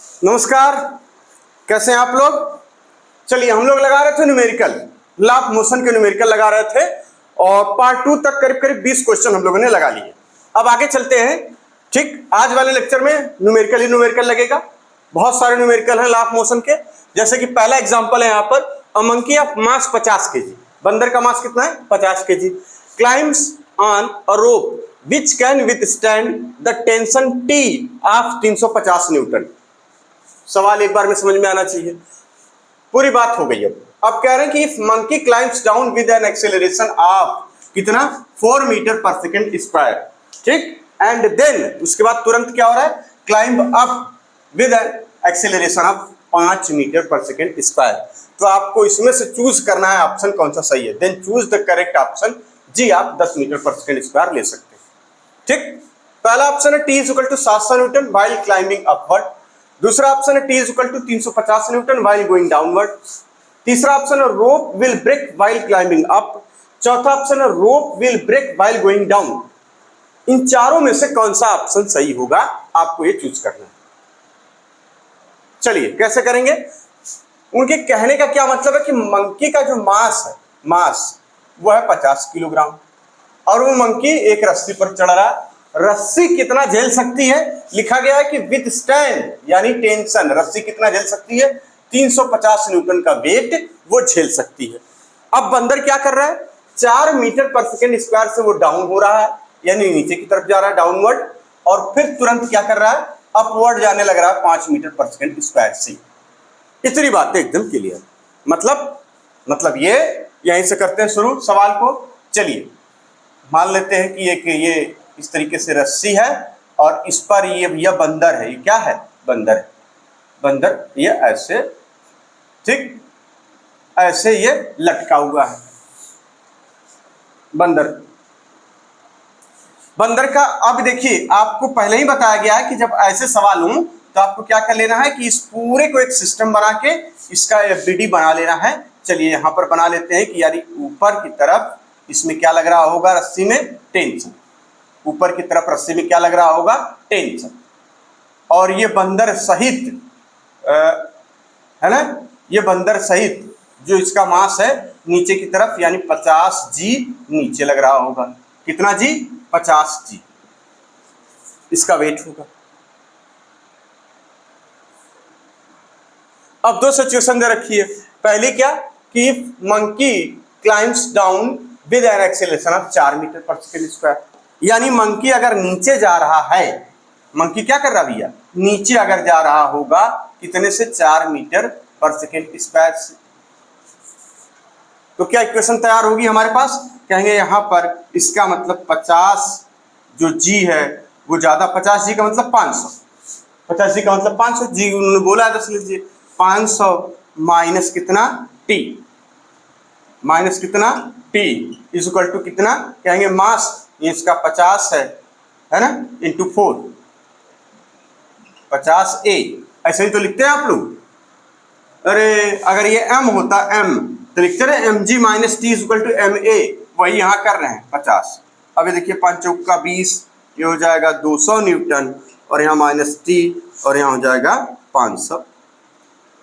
नमस्कार, कैसे हैं आप लोग। चलिए, हम लोग लगा रहे थे न्यूमेरिकल, लॉ ऑफ मोशन के न्यूमेरिकल लगा रहे थे और पार्ट 2 तक करीब करीब 20 क्वेश्चन हम लोगों ने लगा लिए। अब आगे चलते हैं। ठीक, आज वाले लेक्चर में न्यूमेरिकल ही न्यूमेरिकल लगेगा। बहुत सारे न्यूमेरिकल हैं लॉ ऑफ मोशन के। जैसे कि पहला एग्जांपल है यहाँ पर, a monkey of mass 50 KG. बंदर का मास कितना है? 50 KG. Climbs on a rope which can withstand the tension T of 350 Newton. सवाल एक बार में समझ में आना चाहिए। पूरी बात हो गई। अब कह रहे हैं कि if monkey climbs down with an acceleration of कितना? 4 मीटर पर सेकेंड स्क्वायर। ठीक, एंड देन उसके बाद तुरंत क्या हो रहा है? Climb up with an acceleration of 5 metre पर सेकेंड स्क्वायर। तो आपको इसमें से चूज करना है ऑप्शन कौन सा सही है। Then choose the correct option जी। आप 10 मीटर पर सेकेंड स्क्वायर ले सकते हैं। ठीक, पहला ऑप्शन है T is equal to 700 newton while climbing upward. दूसरा ऑप्शन है T is equal to 350 newton while going downward. तीसरा ऑप्शन है rope will break while climbing up. चौथा ऑप्शन है rope will break while going down. इन चारों में से कौन सा ऑप्शन सही होगा, आपको ये चूज करना है। चलिए, कैसे करेंगे? उनके कहने का क्या मतलब है कि मंकी का जो मास है, मास वो है 50 किलोग्राम और वो मंकी एक रस्सी पर चढ़ रहा है। रस्सी कितना झेल सकती है? लिखा गया है कि विद स्टैंड यानी टेंशन, रस्सी कितना झेल सकती है? 350 न्यूटन का वेट वो झेल सकती है। अब बंदर क्या कर रहा है? 4 मीटर पर सेकेंड स्क्वायर से वो डाउन हो रहा है, यानी नीचे की तरफ जा रहा है, डाउनवर्ड। और फिर तुरंत क्या कर रहा है? अपवर्ड जाने लग रहा है 5 मीटर पर सेकेंड स्क्वायर से। इतनी बातें एकदम क्लियर। मतलब ये यहीं से करते हैं शुरू सवाल को। चलिए, मान लेते हैं कि ये इस तरीके से रस्सी है और इस पर ये बंदर है। ये क्या है? बंदर है। बंदर ये ऐसे, ठीक, ऐसे ये लटका हुआ है। बंदर का अब देखिए, आपको पहले ही बताया गया है कि जब ऐसे सवाल हो तो आपको क्या कर लेना है कि इस पूरे को एक सिस्टम बना के इसका FBD बना लेना है। चलिए, यहां पर बना लेते हैं कि यार ऊपर की तरफ इसमें क्या लग रहा होगा? रस्सी में टेंशन। ऊपर की तरफ रस्सी में क्या लग रहा होगा? टेंशन। और ये बंदर सहित है ना, ये बंदर सहित जो इसका मास है नीचे की तरफ यानी 50 G नीचे लग रहा होगा। कितना G? 50 G इसका वेट होगा। अब दो सिचुएशन दे रखी है। पहली क्या कि monkey climbs down with an acceleration of 4 metre पर सेकेंड स्क्वायर, यानी मंकी अगर नीचे जा रहा है, मंकी क्या कर रहा भैया? नीचे अगर जा रहा होगा कितने से? 4 मीटर पर सेकेंड स्क्वायर से। तो क्या इक्वेशन तैयार होगी हमारे पास? कहेंगे यहां पर इसका मतलब 50 जो G है वो ज्यादा, 50 G का मतलब 500, 50 G का मतलब 500 G उन्होंने बोला है, तो लीजिए 500 माइनस कितना? T, माइनस कितना? T इज इक्वल टू कितना? कहेंगे मास ये इसका 50 है ना, इंटू 4, 50A। ऐसे ही तो लिखते हैं आप लोग। अरे अगर ये M होता M तो लिखते रहे mg minus T is equal to ma। वही यहाँ कर रहे हैं 50। अब ये देखिए 5 चौक का 20, ये हो जाएगा 200 न्यूटन और यहाँ माइनस टी और यहाँ हो जाएगा 500।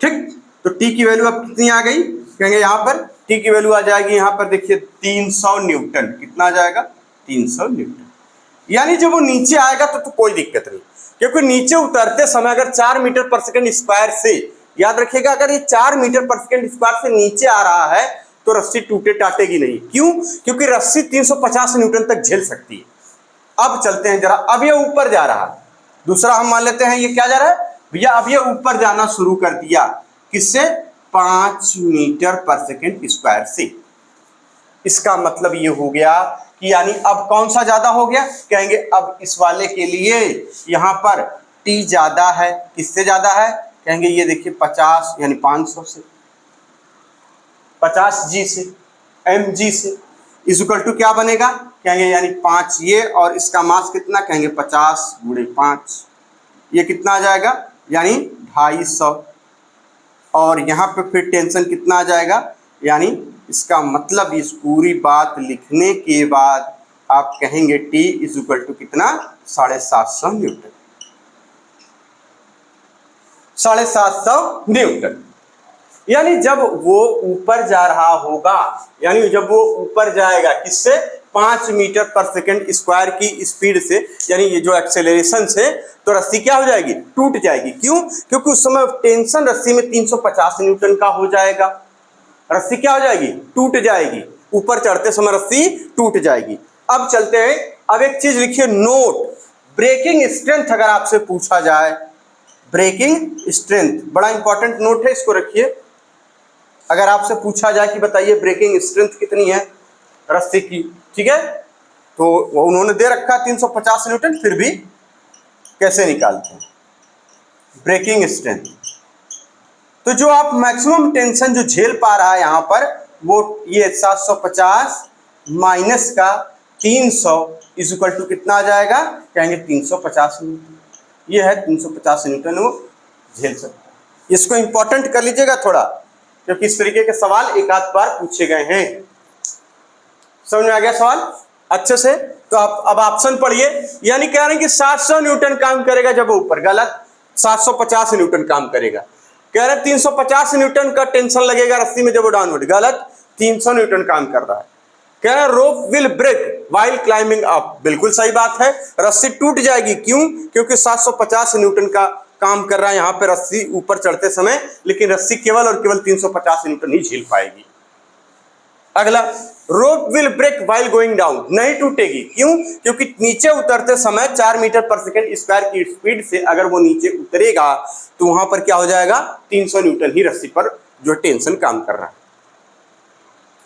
ठीक, तो टी की वैल्यू अब कितनी आ गई? कहेंगे यहाँ पर टी की वैल्यू आ जाएगी यहाँ पर देखिए 300 न्यूटन। कितना आ जाएगा? 300 न्यूटन। यानी जब वो नीचे आएगा तो कोई दिक्कत नहीं, क्योंकि नीचे उतरते समय अगर 4 मीटर पर सेकेंड स्क्वायर से, याद रखिएगा, अगर ये 4 मीटर पर सेकेंड स्क्वायर से नीचे आ रहा है तो रस्सी टूटे टाटेगी नहीं। क्यों? क्योंकि रस्सी 350 न्यूटन तक झेल सकती है। अब चलते हैं जरा, अब ये ऊपर जा रहा है। दूसरा हम मान लेते हैं ये क्या जा रहा है भैया? अब ये ऊपर जाना शुरू कर दिया। किससे? 5 मीटर पर सेकेंड स्क्वायर से। इसका मतलब ये हो गया कि यानी अब कौन सा ज्यादा हो गया? कहेंगे अब इस वाले के लिए यहां पर T ज्यादा है। किससे ज्यादा है? कहेंगे ये देखिए 50 यानी 500 से, 50 G से, mg से इज इक्वल टू क्या बनेगा? कहेंगे यानी 5 ये और इसका मास कितना? कहेंगे 50 गुणे 5, ये कितना आ जाएगा? यानी 250। और यहाँ पे फिर टेंशन कितना आ जाएगा? यानी इसका मतलब इस पूरी बात लिखने के बाद आप कहेंगे T इज इक्वल टू कितना? 750 न्यूटन। 750 न्यूटन। यानी जब वो ऊपर जा रहा होगा, यानी जब वो ऊपर जाएगा किससे, 5 मीटर पर सेकंड स्क्वायर की स्पीड से, यानी ये जो एक्सेलरेशन से, तो रस्सी क्या हो जाएगी, टूट जाएगी। क्यों? क्योंकि उस समय टेंशन रस्सी में 350 न्यूटन का हो जाएगा, रस्सी क्या हो जाएगी, टूट जाएगी, ऊपर चढ़ते समय रस्सी टूट जाएगी। अब चलते हैं, अब एक चीज लिखिए नोट, ब्रेकिंग स्ट्रेंथ अगर आपसे पूछा जाए, ब्रेकिंग स्ट्रेंथ बड़ा इंपॉर्टेंट नोट है, इसको रखिए। अगर आपसे पूछा जाए कि बताइए ब्रेकिंग स्ट्रेंथ कितनी है रस्सी की, ठीक है, तो वो उन्होंने दे रखा 350 न्यूटन, फिर भी कैसे निकालते हैं ब्रेकिंग स्ट्रेंथ। तो जो आप मैक्सिमम टेंशन जो झेल पा रहा है यहां पर, वो ये 750 माइनस का 300 इज इक्वल टू कितना आ जाएगा, कहेंगे 350 न्यूटन। ये है 350 न्यूटन वो झेल सकता है। इसको इंपॉर्टेंट कर लीजिएगा थोड़ा, क्योंकि इस तरीके के सवाल एक आध बार पूछे गए हैं। समझ में आ गया सवाल अच्छे से? तो आप अब ऑप्शन पढ़िए, यानी कह रहे हैं कि 700 न्यूटन काम करेगा जब वो ऊपर, गलत, 750 न्यूटन काम करेगा। कह रहे हैं 350 न्यूटन का टेंशन लगेगा रस्सी में जब वो डाउनवर्ड, गलत, 300 न्यूटन काम कर रहा है। कह रहे हैं rope will break while climbing up, बिल्कुल सही बात है, रस्सी टूट जाएगी। क्यों? क्योंकि 750 न्यूटन का काम कर रहा है यहाँ पे रस्सी ऊपर चढ़ते समय, लेकिन रस्सी केवल और केवल 350 न्यूटन ही झेल पाएगी। अगला, rope will break while going down, नहीं टूटेगी। क्यों? क्योंकि नीचे उतरते समय 4 मीटर पर सेकंड स्क्वायर की स्पीड से अगर वो नीचे उतरेगा तो वहां पर क्या हो जाएगा, 300 न्यूटन ही रस्सी पर जो टेंशन काम कर रहा है।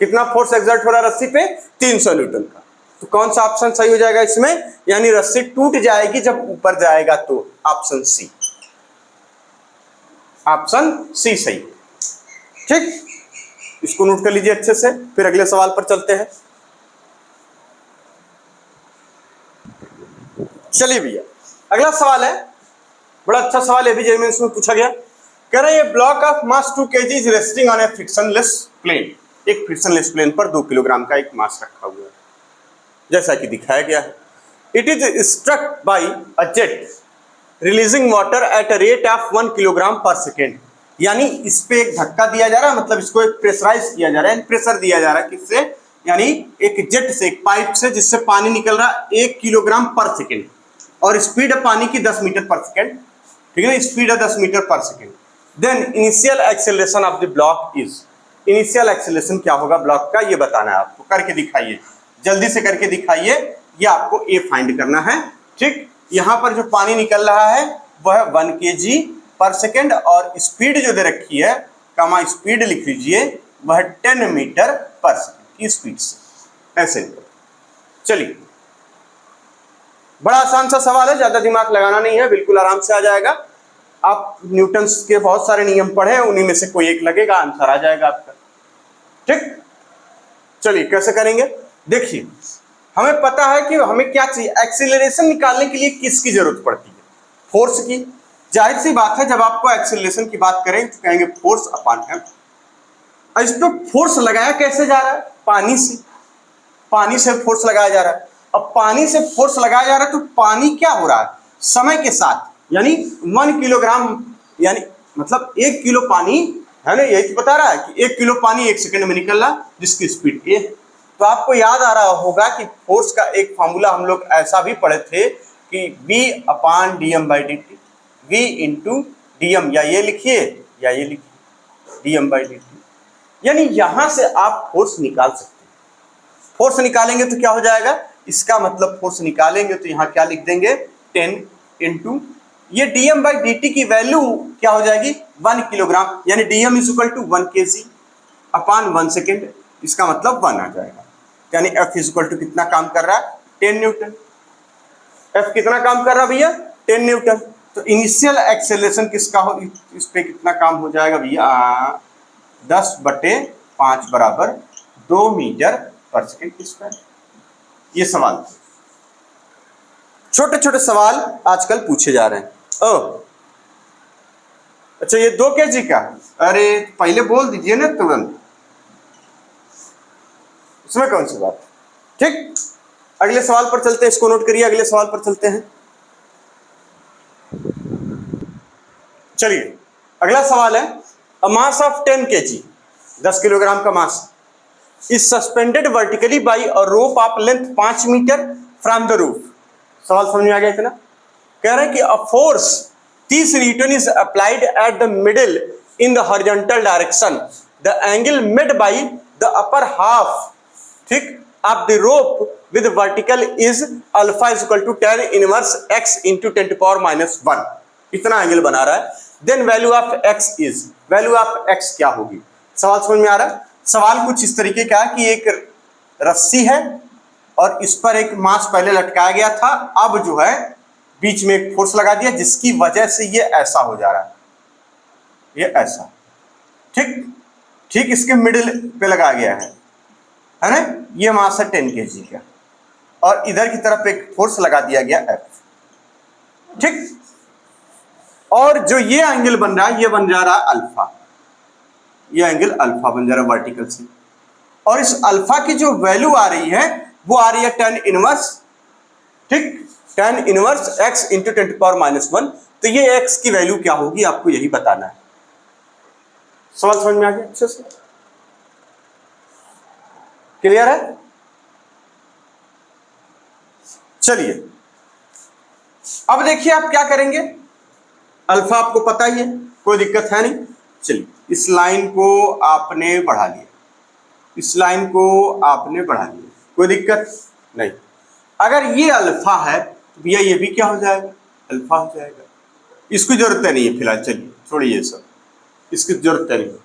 कितना फोर्स एक्सर्ट हो रहा है रस्सी पे, 300 न्यूटन का। तो कौन सा ऑप्शन सही हो जाएगा इसमें, यानी रस्सी टूट जाएगी जब ऊपर जाएगा, तो ऑप्शन सी, ऑप्शन सी सही। ठीक, इसको नोट कर लीजिए अच्छे से, फिर अगले सवाल पर चलते हैं। चलिए भैया, अगला सवाल है, बड़ा अच्छा सवाल है भी, जेईई मेंस में पूछा गया। कह रहे हैं block of mass 2 kg is resting on a frictionless plane, एक फ्रिक्शनलेस प्लेन पर 2 किलोग्राम का एक मास रखा हुआ है, जैसा कि दिखाया गया है। It is struck by a jet releasing water at a rate of 1 kilogram पर सेकेंड, यानी इस पे एक धक्का दिया जा रहा है, मतलब इसको एक प्रेशराइज किया जा रहा है, प्रेशर दिया जा रहा है किससे, यानी एक जेट से, एक पाइप से, जिससे पानी निकल रहा है 1 किलोग्राम पर सेकेंड, और स्पीड है पानी की 10 मीटर पर सेकेंड, ठीक है, स्पीड है 10 मीटर पर second. Then initial acceleration of the block is, initial acceleration क्या होगा ब्लॉक का, ये बताना है आपको, करके दिखाइए, जल्दी से करके दिखाइए, ये आपको ए फाइंड करना है। ठीक, यहां पर जो पानी निकल रहा है वह 1 kg पर सेकेंड, और स्पीड जो दे रखी है, कमा स्पीड लिख लीजिए, वह 10 मीटर पर सेकेंड की स्पीड से, ऐसे। चलिए, बड़ा आसान सा सवाल है, ज्यादा दिमाग लगाना नहीं है, बिल्कुल आराम से आ जाएगा। आप न्यूटन्स के बहुत सारे नियम पढ़े, उन्हीं में से कोई एक लगेगा, आंसर आ जाएगा आपका। ठीक, चलिए कैसे करेंगे, देखिए, हमें पता है कि हमें क्या चाहिए, एक्सीलरेशन निकालने के लिए किसकी जरूरत पड़ती है, फोर्स की। जाहिर सी बात है, जब आपको एक्सीलरेशन की बात करें तो कहेंगे फोर्स अपॉन एम। इस पे फोर्स लगाया कैसे जा रहा है, पानी से, पानी से फोर्स लगाया जा रहा है। अब पानी से फोर्स लगाया जा रहा है तो पानी क्या हो रहा है, समय के साथ, यानी 1 किलोग्राम, यानी मतलब 1 किलो पानी है ना, यही तो बता रहा है कि 1 किलो पानी 1 सेकंड में निकल रहा, जिसकी स्पीड ए। तो आपको याद आ रहा होगा कि फोर्स का एक फॉर्मूला हम लोग ऐसा भी पढ़े थे कि V upon dm by dt, V into dm, या ये लिखिए या ये लिखिए, dm बाई dt, यानी यहां से आप फोर्स निकाल सकते हैं। फोर्स निकालेंगे तो क्या हो जाएगा, इसका मतलब फोर्स निकालेंगे तो यहां क्या लिख देंगे, 10 इंटू ये dm बाई dt की वैल्यू क्या हो जाएगी, 1 किलोग्राम, यानी dm is equal to 1 kg upon 1 second, इसका मतलब 1 आ जाएगा। यानी F इज इक्वल टू कितना काम कर रहा है, 10 न्यूटन। F कितना काम कर रहा है भैया, 10 न्यूटन। तो इनिशियल एक्सेलरेशन किसका हो, इस पे कितना काम हो जाएगा भैया, 10/5 बराबर 2 मीटर पर सेकेंड स्क्वायर। ये सवाल, छोटे छोटे सवाल आजकल पूछे जा रहे हैं। ओ अच्छा, ये 2 kg का, अरे पहले बोल दीजिए ना तुरंत, इसमें कौन सी बात। ठीक, अगले सवाल पर चलते हैं, इसको नोट करिए, अगले सवाल पर चलते हैं। चलिए, अगला सवाल है, a mass of 10 kg, 10 kilogram का mass is suspended vertically by a rope of length 5 metre from the roof. सवाल समझ में आ गया इतना? कह रहे हैं कि a force 30 newton is applied at the middle in the horizontal direction, the angle made by the upper half, ठीक, of the rope with vertical is alpha is equal to 10 inverse x into 10 to power -1। इतना angle बना रहा है। Then value of x is, value of x क्या होगी? सवाल समझ में आ रहा है? सवाल कुछ इस तरीके का है कि एक रस्सी है और इस पर एक मास पहले लटकाया गया था, अब जो है बीच में एक फोर्स लगा दिया जिसकी वजह से ये ऐसा हो जा रहा है, ये ऐसा, ठीक ठीक इसके मिडिल पे लगाया गया है ना? ये मास है 10 kg का और इधर की तरफ एक फोर्स लगा दिया गया F, ठीक। और जो ये एंगल बन रहा है ये बन जा रहा है अल्फा, ये एंगल अल्फा बन जा रहा है वर्टिकल से, और इस अल्फा की जो वैल्यू आ रही है वो आ रही है 10 इनवर्स, ठीक, 10 inverse x into 10 to power -1। तो ये x की वैल्यू क्या होगी आपको यही बताना है। सवाल समझ में आ गया अच्छे से? क्लियर है? चलिए अब देखिए आप क्या करेंगे। अल्फा आपको पता ही है, कोई दिक्कत है नहीं। चलिए इस लाइन को आपने बढ़ा लिया, इस लाइन को आपने बढ़ा लिया, कोई दिक्कत नहीं। अगर ये अल्फा है तो भैया ये भी क्या हो जाएगा? अल्फा हो जाएगा। इसकी जरूरत नहीं है फिलहाल, चलिए छोड़िए सब, इसकी जरूरत नहीं है।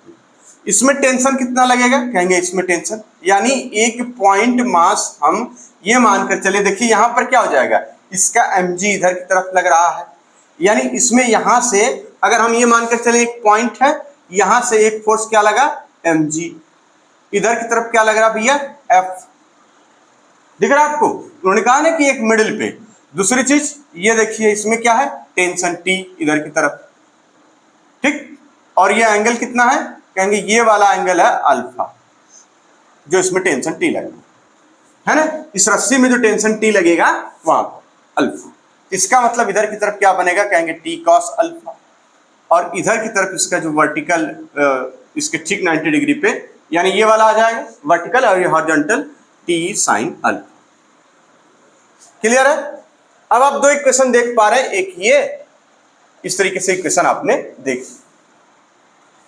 इसमें टेंशन कितना लगेगा? कहेंगे इसमें टेंशन, यानी एक पॉइंट मास हम ये मानकर चले, देखिए यहां पर क्या हो जाएगा, इसका mg इधर की तरफ लग रहा है, यानी इसमें यहां से अगर हम ये मानकर चले एक पॉइंट है, यहां से एक फोर्स क्या लगा? mg, इधर की तरफ क्या लग रहा भैया? F। दिख रहा है आपको? उन्होंने कहा ना कि एक मिडिल पे। दूसरी चीज ये देखिए इसमें क्या है? टेंशन T इधर की तरफ, ठीक। और ये एंगल कितना है? कहेंगे ये वाला एंगल है अल्फा, जो इसमें टेंशन T लगेगा, है ना? इस रस्सी में जो टेंशन T लगेगा वहां पर अल्फा। इसका मतलब इधर की तरफ क्या बनेगा? कहेंगे T cos अल्फा, और इधर की तरफ इसका जो वर्टिकल इसके ठीक 90 डिग्री पे, यानी ये वाला आ जाएगा वर्टिकल, और ये horizontal T sin alpha. Clear है? अब आप दो इक्वेशन देख पा रहे हैं, एक ये, इस तरीके से इक्वेशन आपने देखी।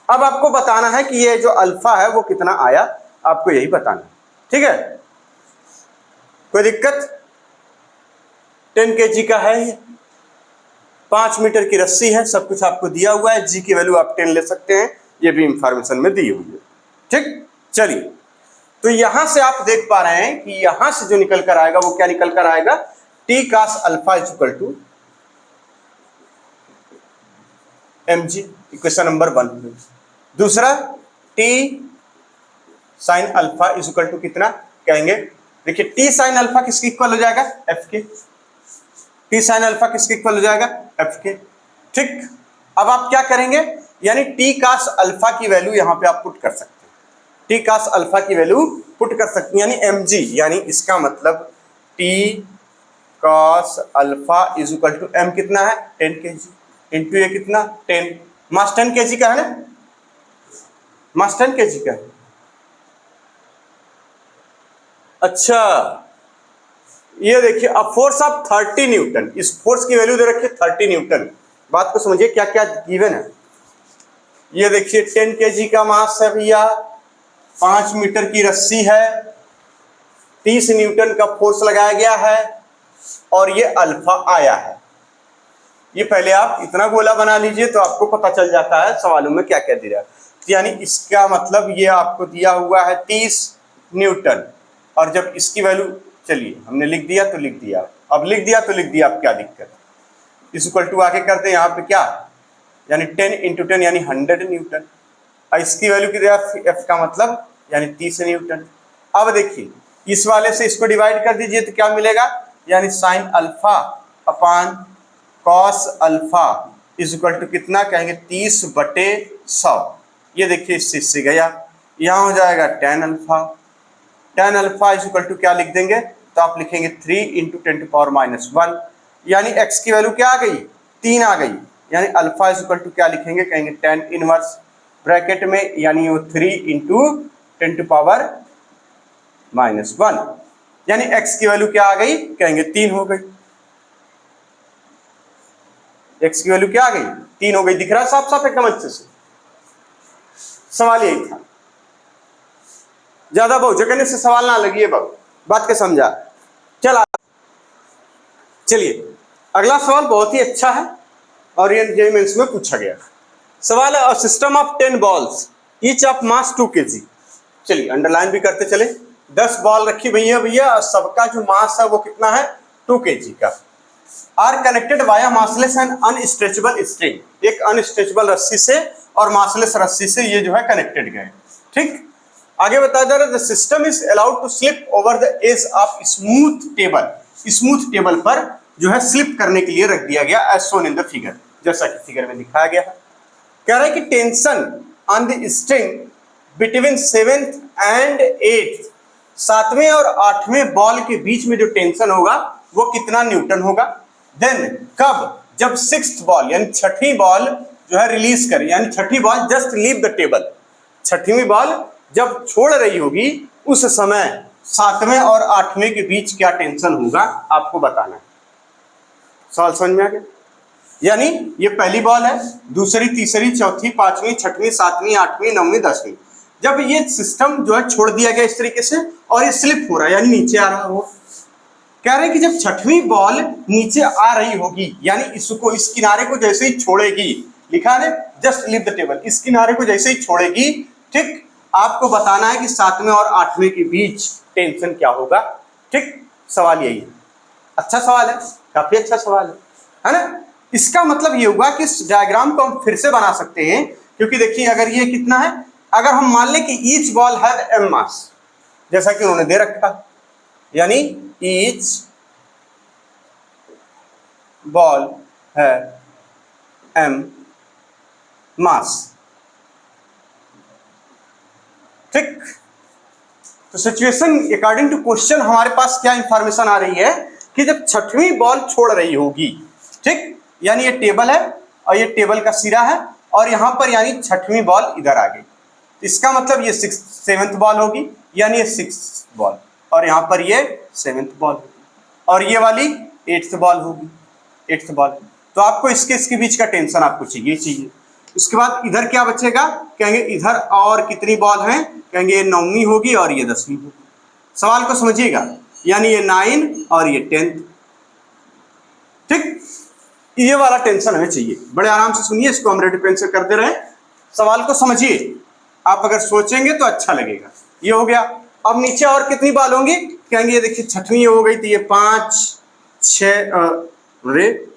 अब आपको बताना है कि ये जो अल्फा है वो कितना आया, आपको यही बताना है, ठीक है? कोई दिक्कत? 10 kg का है ये, 5 मीटर की रस्सी है, सब कुछ आपको दिया हुआ है, जी की वैल्यू आप 10 ले सकते हैं, ये भी इंफॉर्मेशन में दी हुई है, ठीक। चलिए तो यहां से आप देख पा रहे हैं कि यहां से जो निकल कर आएगा वो क्या निकल कर आएगा? T cos alpha is equal to mg, equation number 1। दूसरा T sin alpha is equal to कितना? कहेंगे देखिए T sin अल्फा किसके इक्वल हो जाएगा? F के। T sin अल्फा किसके इक्वल हो जाएगा? F के, ठीक। अब आप क्या करेंगे, यानी T cos अल्फा की वैल्यू यहां पे आप पुट कर सकते हैं, T cos अल्फा की वैल्यू पुट कर सकते हैं, यानी mg, यानी इसका मतलब T cos alpha is equal to m कितना है? 10 kg इंटू ये कितना? 10, मास 10 kg का है ना, मास 10 kg का है। अच्छा ये देखिए, अब फोर्स ऑफ 30 न्यूटन, इस फोर्स की वैल्यू दे रखी है 30 न्यूटन। बात को समझिए क्या क्या गिवन है। ये देखिए 10 kg का मास है भैया, 5 मीटर की रस्सी है, 30 न्यूटन का फोर्स लगाया गया है, और ये अल्फा आया है। ये पहले आप इतना गोला बना लीजिए तो आपको पता चल जाता है सवालों में क्या क्या दिया है। यानी इसका मतलब ये आपको दिया हुआ है 30 न्यूटन, और जब इसकी वैल्यू, चलिए हमने लिख दिया तो लिख दिया, अब लिख दिया तो लिख दिया, अब क्या दिक्कत है? इस इक्वल टू आगे करते हैं यहाँ पे क्या, यानी 10 इंटू 10 यानी 100 न्यूटन, और इसकी वैल्यू कितना? F का मतलब यानी 30 न्यूटन। अब देखिए इस वाले से इसको डिवाइड कर दीजिए तो क्या मिलेगा? यानी sine alpha upon cos alpha is equal to कितना? कहेंगे 30/100। ये देखिए इससे गया, यहाँ हो जाएगा tan alpha, tan alpha is equal to क्या लिख देंगे? तो आप लिखेंगे 3 इंटू 10 टू पावर -1, यानी x की वैल्यू क्या आ गई? 3 आ गई, यानी अल्फा इज इक्वल टू क्या लिखेंगे, कहेंगे tan इनवर्स ब्रैकेट में, यानी वो 3 इंटू 10⁻⁻1, यानी x की वैल्यू क्या आ गई, कहेंगे 3 हो गई। x की वैल्यू क्या आ गई, 3 हो गई। दिख रहा है साफ साफ एकदम अच्छे से। सवाल यही था, ज्यादा बहु जगह से सवाल ना लगी है, बात के समझा। चलिए अगला सवाल बहुत ही अच्छा है और ये जेईई मेंस में पूछा गया सवाल है। System of 10 balls each of mass 2 kg। चलिए अंडरलाइन भी करते चले। 10 बॉल रखी भैया और सबका जो मास है वो कितना है, 2 kg का। Are connected via massless and unstretchable string. एक अनस्ट्रेचेबल रस्सी से और मासलेस रस्सी से ये जो है कनेक्टेड गए। ठीक, आगे बताया जा रहा है the system is allowed to slip over the edge of smooth table. Smooth table पर जो है स्लिप करने के लिए रख दिया गया as shown in the figure, जैसा कि फिगर में दिखाया गया है। कह रहा है कि tension on the string between 7th and 8th, 7वें और 8वें बॉल के बीच में जो टेंशन होगा वो कितना न्यूटन होगा। देन कब, जब 6th बॉल यानी 6ठी बॉल जो है रिलीज करे, यानी 6ठी ball just leave the table, 6वीं बॉल जब छोड़ रही होगी उस समय 7वें और 8वें के बीच क्या टेंशन होगा आपको बताना है। सवाल समझ में आ गया। यानी ये पहली बॉल है, दूसरी, तीसरी, चौथी, 5वीं, 6वीं, 7वीं, 8वीं, 9वीं, 10वीं, जब ये सिस्टम जो है छोड़ दिया गया इस तरीके से और ये स्लिप हो रहा है यानी नीचे आ रहा हो। कह रहे हैं कि जब 6वीं बॉल नीचे आ रही होगी, यानी इसको, इस किनारे को जैसे ही छोड़ेगी, लिखा है जस्ट लीव द टेबल, इस किनारे को जैसे ही छोड़ेगी, ठीक, आपको बताना है कि 7वें और 8वें के बीच टेंशन क्या होगा। ठीक, सवाल यही है। अच्छा सवाल है, काफी अच्छा सवाल है ना। इसका मतलब ये हुआ कि इस डायग्राम को हम फिर से बना सकते हैं, क्योंकि देखिए अगर ये कितना है, अगर हम मान लें कि ईच बॉल हैव m मास, जैसा कि उन्होंने दे रखा, यानी ईच बॉल है m मास। ठीक, तो सिचुएशन अकॉर्डिंग टू क्वेश्चन हमारे पास क्या इंफॉर्मेशन आ रही है कि जब 6वीं बॉल छोड़ रही होगी, ठीक, यानी ये टेबल है और ये टेबल का सिरा है और यहां पर यानी 6वीं बॉल इधर आ गई, इसका मतलब ये 7th बॉल होगी, यानी ये 6th बॉल, और यहां पर ये 7th बॉल होगी और ये वाली 8th बॉल होगी, 8th बॉल। तो आपको इसके बीच का टेंशन आपको चाहिए। उसके बाद इधर क्या बचेगा, कहेंगे इधर और कितनी बॉल हैं, कहेंगे ये 9वीं होगी और ये 10वीं होगी। सवाल को समझिएगा, यानी ये 9 और ये 10th। ठीक, ये वाला टेंशन हमें चाहिए। बड़े आराम से सुनिए, इसको हम रेड पेन से कर दे रहे हैं, सवाल को समझिए। आप अगर सोचेंगे तो अच्छा लगेगा। ये हो गया। अब नीचे और कितनी बॉल होंगी, कहेंगे ये देखिए 6वीं हो गई, तो ये 5, 6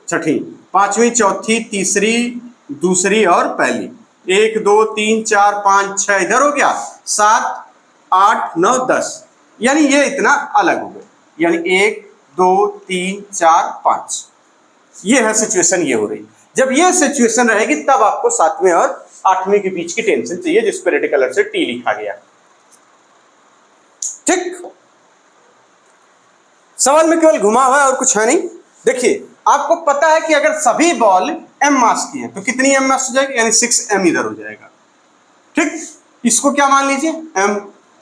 6वीं, 5वीं, चौथी, तीसरी, दूसरी और पहली, 1 2 3 4 5 6 इधर हो गया, 7 8 9 10, यानी ये इतना अलग हो गया, यानी 1 2 3 4 5। ये है सिचुएशन, ये हो रही। जब ये सिचुएशन रहेगी तब आपको 7वें और 8वें के बीच की टेंशन चाहिए, जिस पर रेड कलर से टी लिखा गया। ठीक, सवाल में केवल घुमा हुआ है और कुछ है नहीं। देखिए आपको पता है कि अगर सभी बॉल m मास की हैं तो कितनी m मास हो जाएगी, यानी 6m इधर हो जाएगा। ठीक, इसको क्या मान लीजिए m,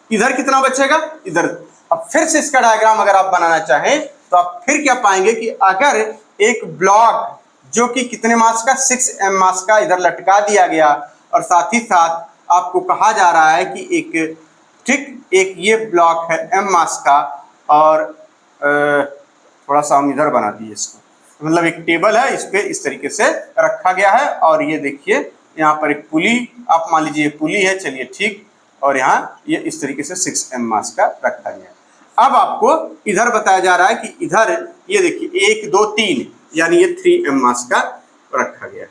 इधर कितना बचेगा, इधर। अब फिर से इसका डायग्राम अगर आप बनाना चाहें तो आप फिर क्या पाएंगे कि अगर एक ब्लॉक जो कि कितने मास का, 6m मास का इधर लटका दिया गया और साथ ही साथ आपको कहा जा रहा है कि एक, ठीक, एक ये ब्लॉक है m मास का और थोड़ा सा हम इधर बना दिए इसको, मतलब एक टेबल है, इस पे इस तरीके से रखा गया है और ये देखिए यहाँ पर एक पुली, आप मान लीजिए पुली है, चलिए ठीक, और यहाँ ये इस तरीके से 6m मास का रखा गया है। अब आपको इधर बताया जा रहा है कि इधर ये देखिए 1 2 3, यानी ये 3m मास का रखा गया है।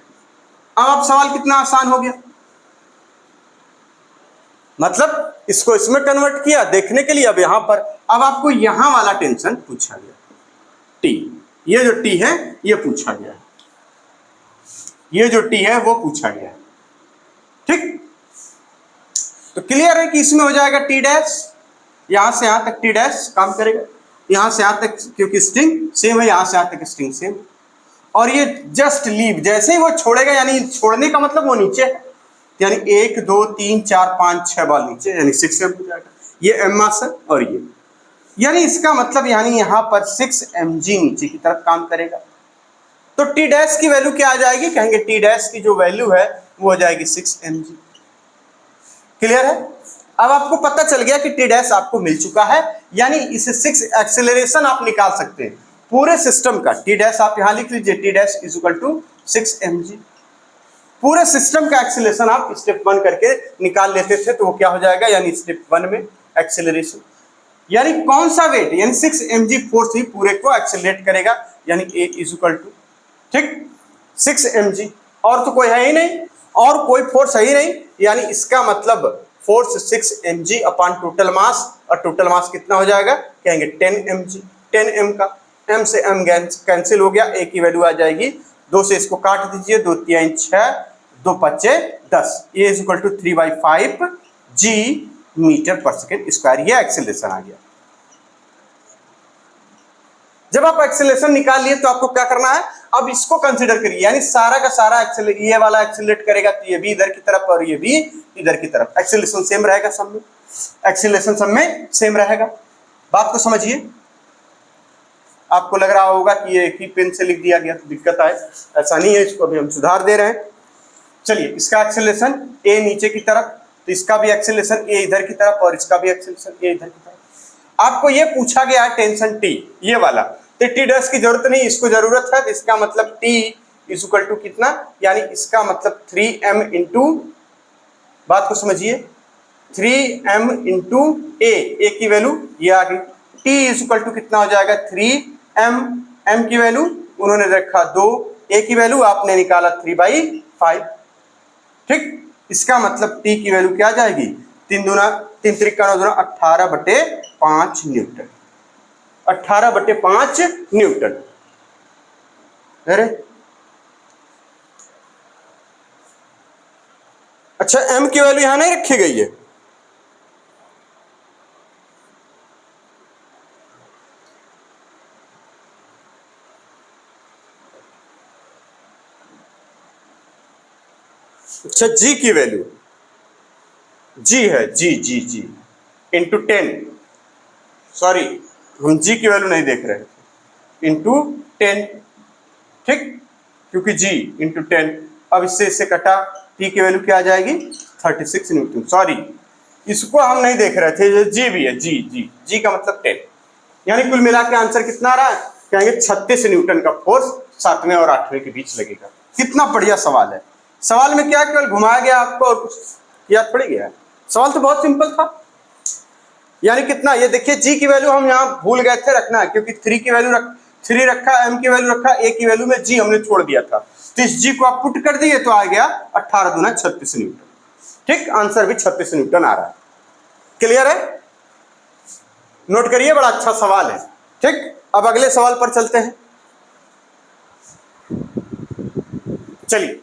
अब सवाल कितना आसान हो गया, मतलब इसको इसमें कन्वर्ट किया देखने के लिए। अब यहाँ पर अब आपको यहाँ वाला टेंशन पूछा गया, टी, ये जो टी है ये पूछा गया है, ये जो टी है वो पूछा गया है। ठीक, तो क्लियर है कि इसमें हो जाएगा टी डैश, यहां से यहां तक टी डैश काम करेगा, यहां से यहां तक, क्योंकि स्ट्रिंग सेम है, यहां से यहां तक स्ट्रिंग सेम। और ये जस्ट लीव, जैसे ही वो छोड़ेगा, यानी छोड़ने का मतलब वो नीचे है, यानी 1 2 3 4 5 6 बॉल नीचे, यानी 6 एम हो जाएगा। ये एम मास है और ये, यानी इसका मतलब यानी यहाँ पर 6 mg नीचे की तरफ काम करेगा। तो टी डैश की वैल्यू क्या आ जाएगी, कहेंगे टी डैश की जो वैल्यू है वो हो जाएगी 6 mg। क्लियर है? अब आपको पता चल गया कि टी डैश आपको मिल चुका है, यानी इसे 6 एक्सेलरेशन आप निकाल सकते हैं पूरे सिस्टम का। टी डैश आप यहां लिख लीजिए, T dash is equal to 6 mg। पूरे सिस्टम का एक्सेलरेशन आप स्टेप 1 करके निकाल लेते थे, तो वो क्या हो जाएगा, यानी स्टेप 1 में एक्सेलरेशन, यानी कौन सा वेट, यानी 6 mg फोर्स ही पूरे को एक्सेलरेट करेगा, यानी ए इज इक्वल टू, ठीक, 6 mg। और तो कोई है ही नहीं, और कोई फोर्स है ही नहीं, यानी इसका मतलब force 6 mg upon total mass, और टोटल मास कितना हो जाएगा, कहेंगे 10 mg। 10 m का m से m कैंसिल हो गया, a की वैल्यू आ जाएगी 2 से इसको काट दीजिए, 2 3 6 2 5 10, a is equal to 3/5 g metre पर सेकेंड स्क्वायर। ये एक्सेलरेशन आ गया। जब आप एक्सेलरेशन निकाल लिए तो आपको क्या करना है, अब इसको कंसीडर करिए, यानी सारा का सारा ये वाला एक्सेलरेट करेगा, तो ये भी इधर की तरफ और ये भी इधर की तरफ, एक्सेलरेशन सेम रहेगा सब में, एक्सेलरेशन सब में सेम रहेगा। बात को समझिए। आपको लग रहा होगा कि ये एक ही पेन से लिख दिया गया तो दिक्कत आए, ऐसा नहीं है, इसको अभी हम सुधार दे रहे हैं। चलिए, इसका एक्सेलरेशन ए नीचे की तरफ, तो इसका भी एक्सेलरेशन ए इधर की तरफ, और इसका भी एक्सेलरेशन ए इधर की तरफ। आपको ये पूछा गया है टेंशन टी, ये वाला, तो टी डैश की जरूरत नहीं, इसको जरूरत है, तो इसका मतलब टी इज इक्वल टू कितना, यानी इसका मतलब 3m इंटू, बात को समझिए, 3m इंटू ए की वैल्यू ये आ गई, टी इज इक्वल टू कितना हो जाएगा 3m, m की वैल्यू उन्होंने रखा 2, a की वैल्यू आपने निकाला 3/5, ठीक। इसका मतलब t की वैल्यू क्या आ जाएगी, 3 त्रिका 9 दूना 18/5 न्यूटन, 18/5 न्यूटन। अरे अच्छा, m की वैल्यू यहां नहीं रखी गई है, अच्छा g की वैल्यू, g है, g इंटू 10, सॉरी हम g की वैल्यू नहीं देख रहे हैं, इंटू 10, ठीक, क्योंकि g इंटू 10, अब इससे इससे कटा, t की वैल्यू क्या आ जाएगी 36 न्यूटन, सॉरी इसको हम नहीं देख रहे थे, ये g भी है, g का मतलब 10, यानी कुल मिला के आंसर कितना आ रहा है, कहेंगे 36 न्यूटन का फोर्स 7वें और 8वें के बीच लगेगा। कितना बढ़िया सवाल है। सवाल में क्या केवल घुमाया गया आपको और कुछ याद पड़ गया, सवाल तो बहुत सिंपल था। यानी कितना, ये देखिए g की वैल्यू हम यहाँ भूल गए थे रखना, क्योंकि 3 की वैल्यू 3 रखा, m की वैल्यू रखा, a की वैल्यू में g हमने छोड़ दिया था, तो इस g को आप पुट कर दिए तो आ गया 18 दूना 36 न्यूटन, ठीक, आंसर भी 36 न्यूटन आ रहा है। क्लियर है? नोट करिए, बड़ा अच्छा सवाल है, ठीक। अब अगले सवाल पर चलते हैं। चलिए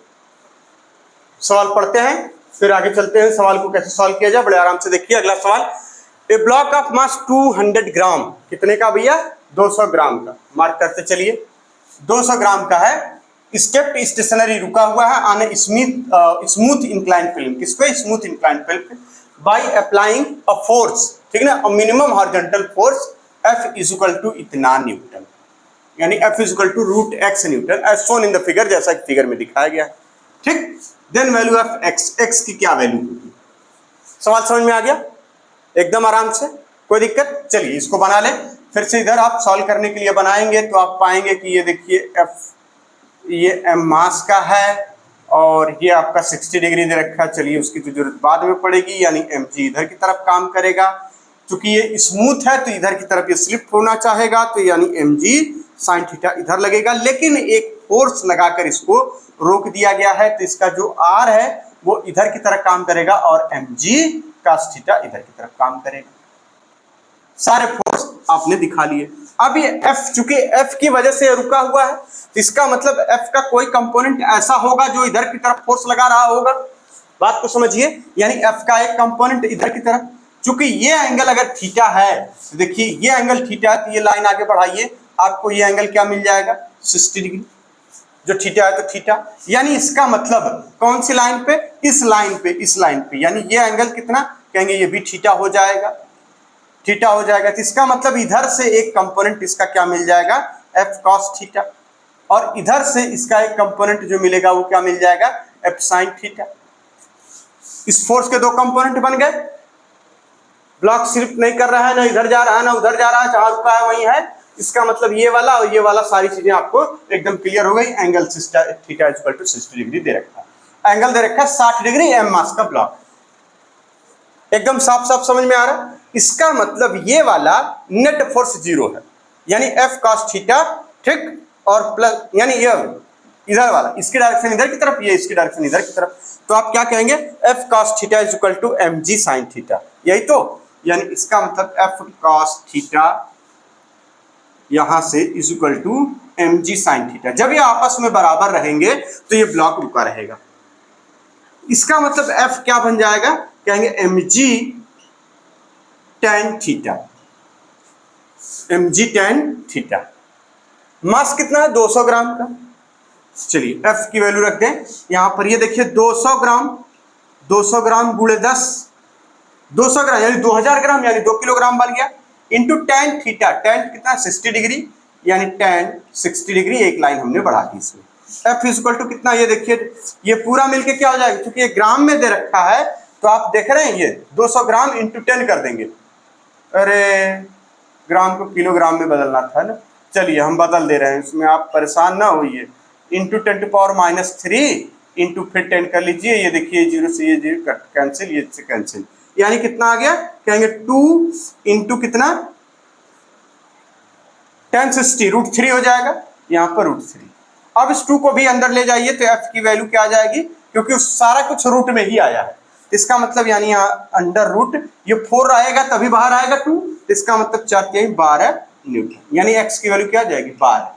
सवाल पढ़ते हैं, फिर आगे चलते हैं, सवाल को कैसे सॉल्व किया जाए, बड़े आराम से देखिए। अगला सवाल, ए ब्लॉक ऑफ मास 200 ग्राम, कितने का भैया, 200 ग्राम का, मार्क करते चलिए, 200 ग्राम का है, स्टेप्ड स्टेशनरी रुका हुआ है on a smooth incline film, किस पे, smooth incline film, by applying a force, ठीक ना, a minimum horizontal force F is equal to इतना न्यूटन, यानी F is equal to √x newton, as shown in the figure, जैसा कि figure में दिखाया गया है, ठीक। देन वैल्यू ऑफ x की क्या वैल्यू होगी। सवाल समझ में आ गया एकदम आराम से, कोई दिक्कत। चलिए इसको बना लें, फिर से इधर आप सॉल्व करने के लिए बनाएंगे तो आप पाएंगे कि ये देखिए F, ये m मास का है, और ये आपका 60 डिग्री दे रखा है, चलिए उसकी तो जरूरत बाद में पड़ेगी, यानी mg इधर की तरफ काम करेगा, क्योंकि ये स्मूथ है तो इधर की तरफ ये स्लिप होना चाहेगा, तो यानी mg sin थीटा इधर लगेगा, लेकिन एक फोर्स लगाकर इसको रोक दिया गया है, तो इसका जो r है वो इधर की तरफ काम करेगा, और mg cos थीटा इधर की तरफ काम करेगा। सारे फोर्स आपने दिखा लिए। अब ये F, चूंकि F की वजह से रुका हुआ है, तो इसका मतलब F का कोई कंपोनेंट ऐसा होगा जो इधर की तरफ फोर्स लगा रहा होगा, बात को समझिए, यानी F का एक कंपोनेंट इधर की तरफ, चूंकि ये एंगल अगर थीटा है, तो देखिए ये एंगल थीटा है, तो ये लाइन आगे बढ़ाइए, आपको ये एंगल क्या मिल जाएगा 60 डिग्री, जो थीटा है तो थीटा, यानी इसका मतलब कौन सी लाइन पे, इस लाइन पे, इस लाइन पे, यानी ये एंगल कितना, कहेंगे ये भी थीटा हो जाएगा, थीटा हो जाएगा। तो इसका मतलब इधर से एक कंपोनेंट इसका क्या मिल जाएगा, एफ कॉस थीटा, और इधर से इसका एक कंपोनेंट जो मिलेगा वो क्या मिल जाएगा, एफ साइन थीटा। इस फोर्स के दो कंपोनेंट बन गए, ब्लॉक सिर्फ नहीं कर रहा है, ना इधर जा रहा है ना उधर जा रहा है, जहां रुका है वहीं है। इसका मतलब ये वाला और ये वाला सारी चीजें आपको एकदम क्लियर हो गई। Angle theta equal to 60 degree दे रखा है, एंगल दे रखा है 60 डिग्री, एम मास का ब्लॉक, एकदम साफ साफ समझ में आ रहा है। इसका मतलब ये वाला नेट फोर्स 0 है, यानी एफ कॉस थीटा, ठीक, और प्लस यानी ये इधर वाला, इसकी डायरेक्शन इधर की तरफ, ये इसकी डायरेक्शन इधर की तरफ, तो आप क्या कहेंगे, F cos theta is equal to M G sine theta, यही तो, यानी इसका मतलब एफ कॉस थीटा यहां से is equal to M G sine theta. जब ये आपस में बराबर रहेंगे तो ये ब्लॉक रुका रहेगा। इसका मतलब एफ क्या बन जाएगा, कहेंगे m g tan theta, m g tan theta. Mass कितना है, 200 ग्राम का। चलिए एफ की वैल्यू रख दें यहां पर, ये देखिए 200 ग्राम, 200 ग्राम गुणे 10, 200 ग्राम यानी 2000 ग्राम, यानी 2 किलोग्राम बन गया, इंटू टेन थीटा, टेन कितना 60 डिग्री, यानी टेन 60 डिग्री, एक लाइन हमने बढ़ा दी इसमें। एफ इक्वल टू कितना, ये देखिए ये पूरा मिलके क्या हो जाएगा, क्योंकि ये ग्राम में दे रखा है तो आप देख रहे हैं ये 200 ग्राम इंटू 10 कर देंगे, अरे ग्राम को किलोग्राम में बदलना था ना, चलिए हम बदल दे रहे हैं, इसमें आप परेशान ना होइए। इंटू 10 टू पावर -3 इंटू फिर 10 कर लीजिए, ये देखिए 0 से ये 0 कैंसिल, ये से कैंसिल, यानी कितना आ गया, कहेंगे 2 इंटू कितना 1060 √3 हो जाएगा, यहाँ पर √3। अब इस 2 को भी अंदर ले जाइए तो एफ की वैल्यू क्या आ जाएगी, क्योंकि सारा कुछ रूट में ही आया है, इसका मतलब यानी यहाँ अंडर रूट, ये 4 आएगा तभी बाहर आएगा 2, इसका मतलब 4×12 न्यूटन, यानी एक्स की वैल्यू क्या आ जाएगी, 12।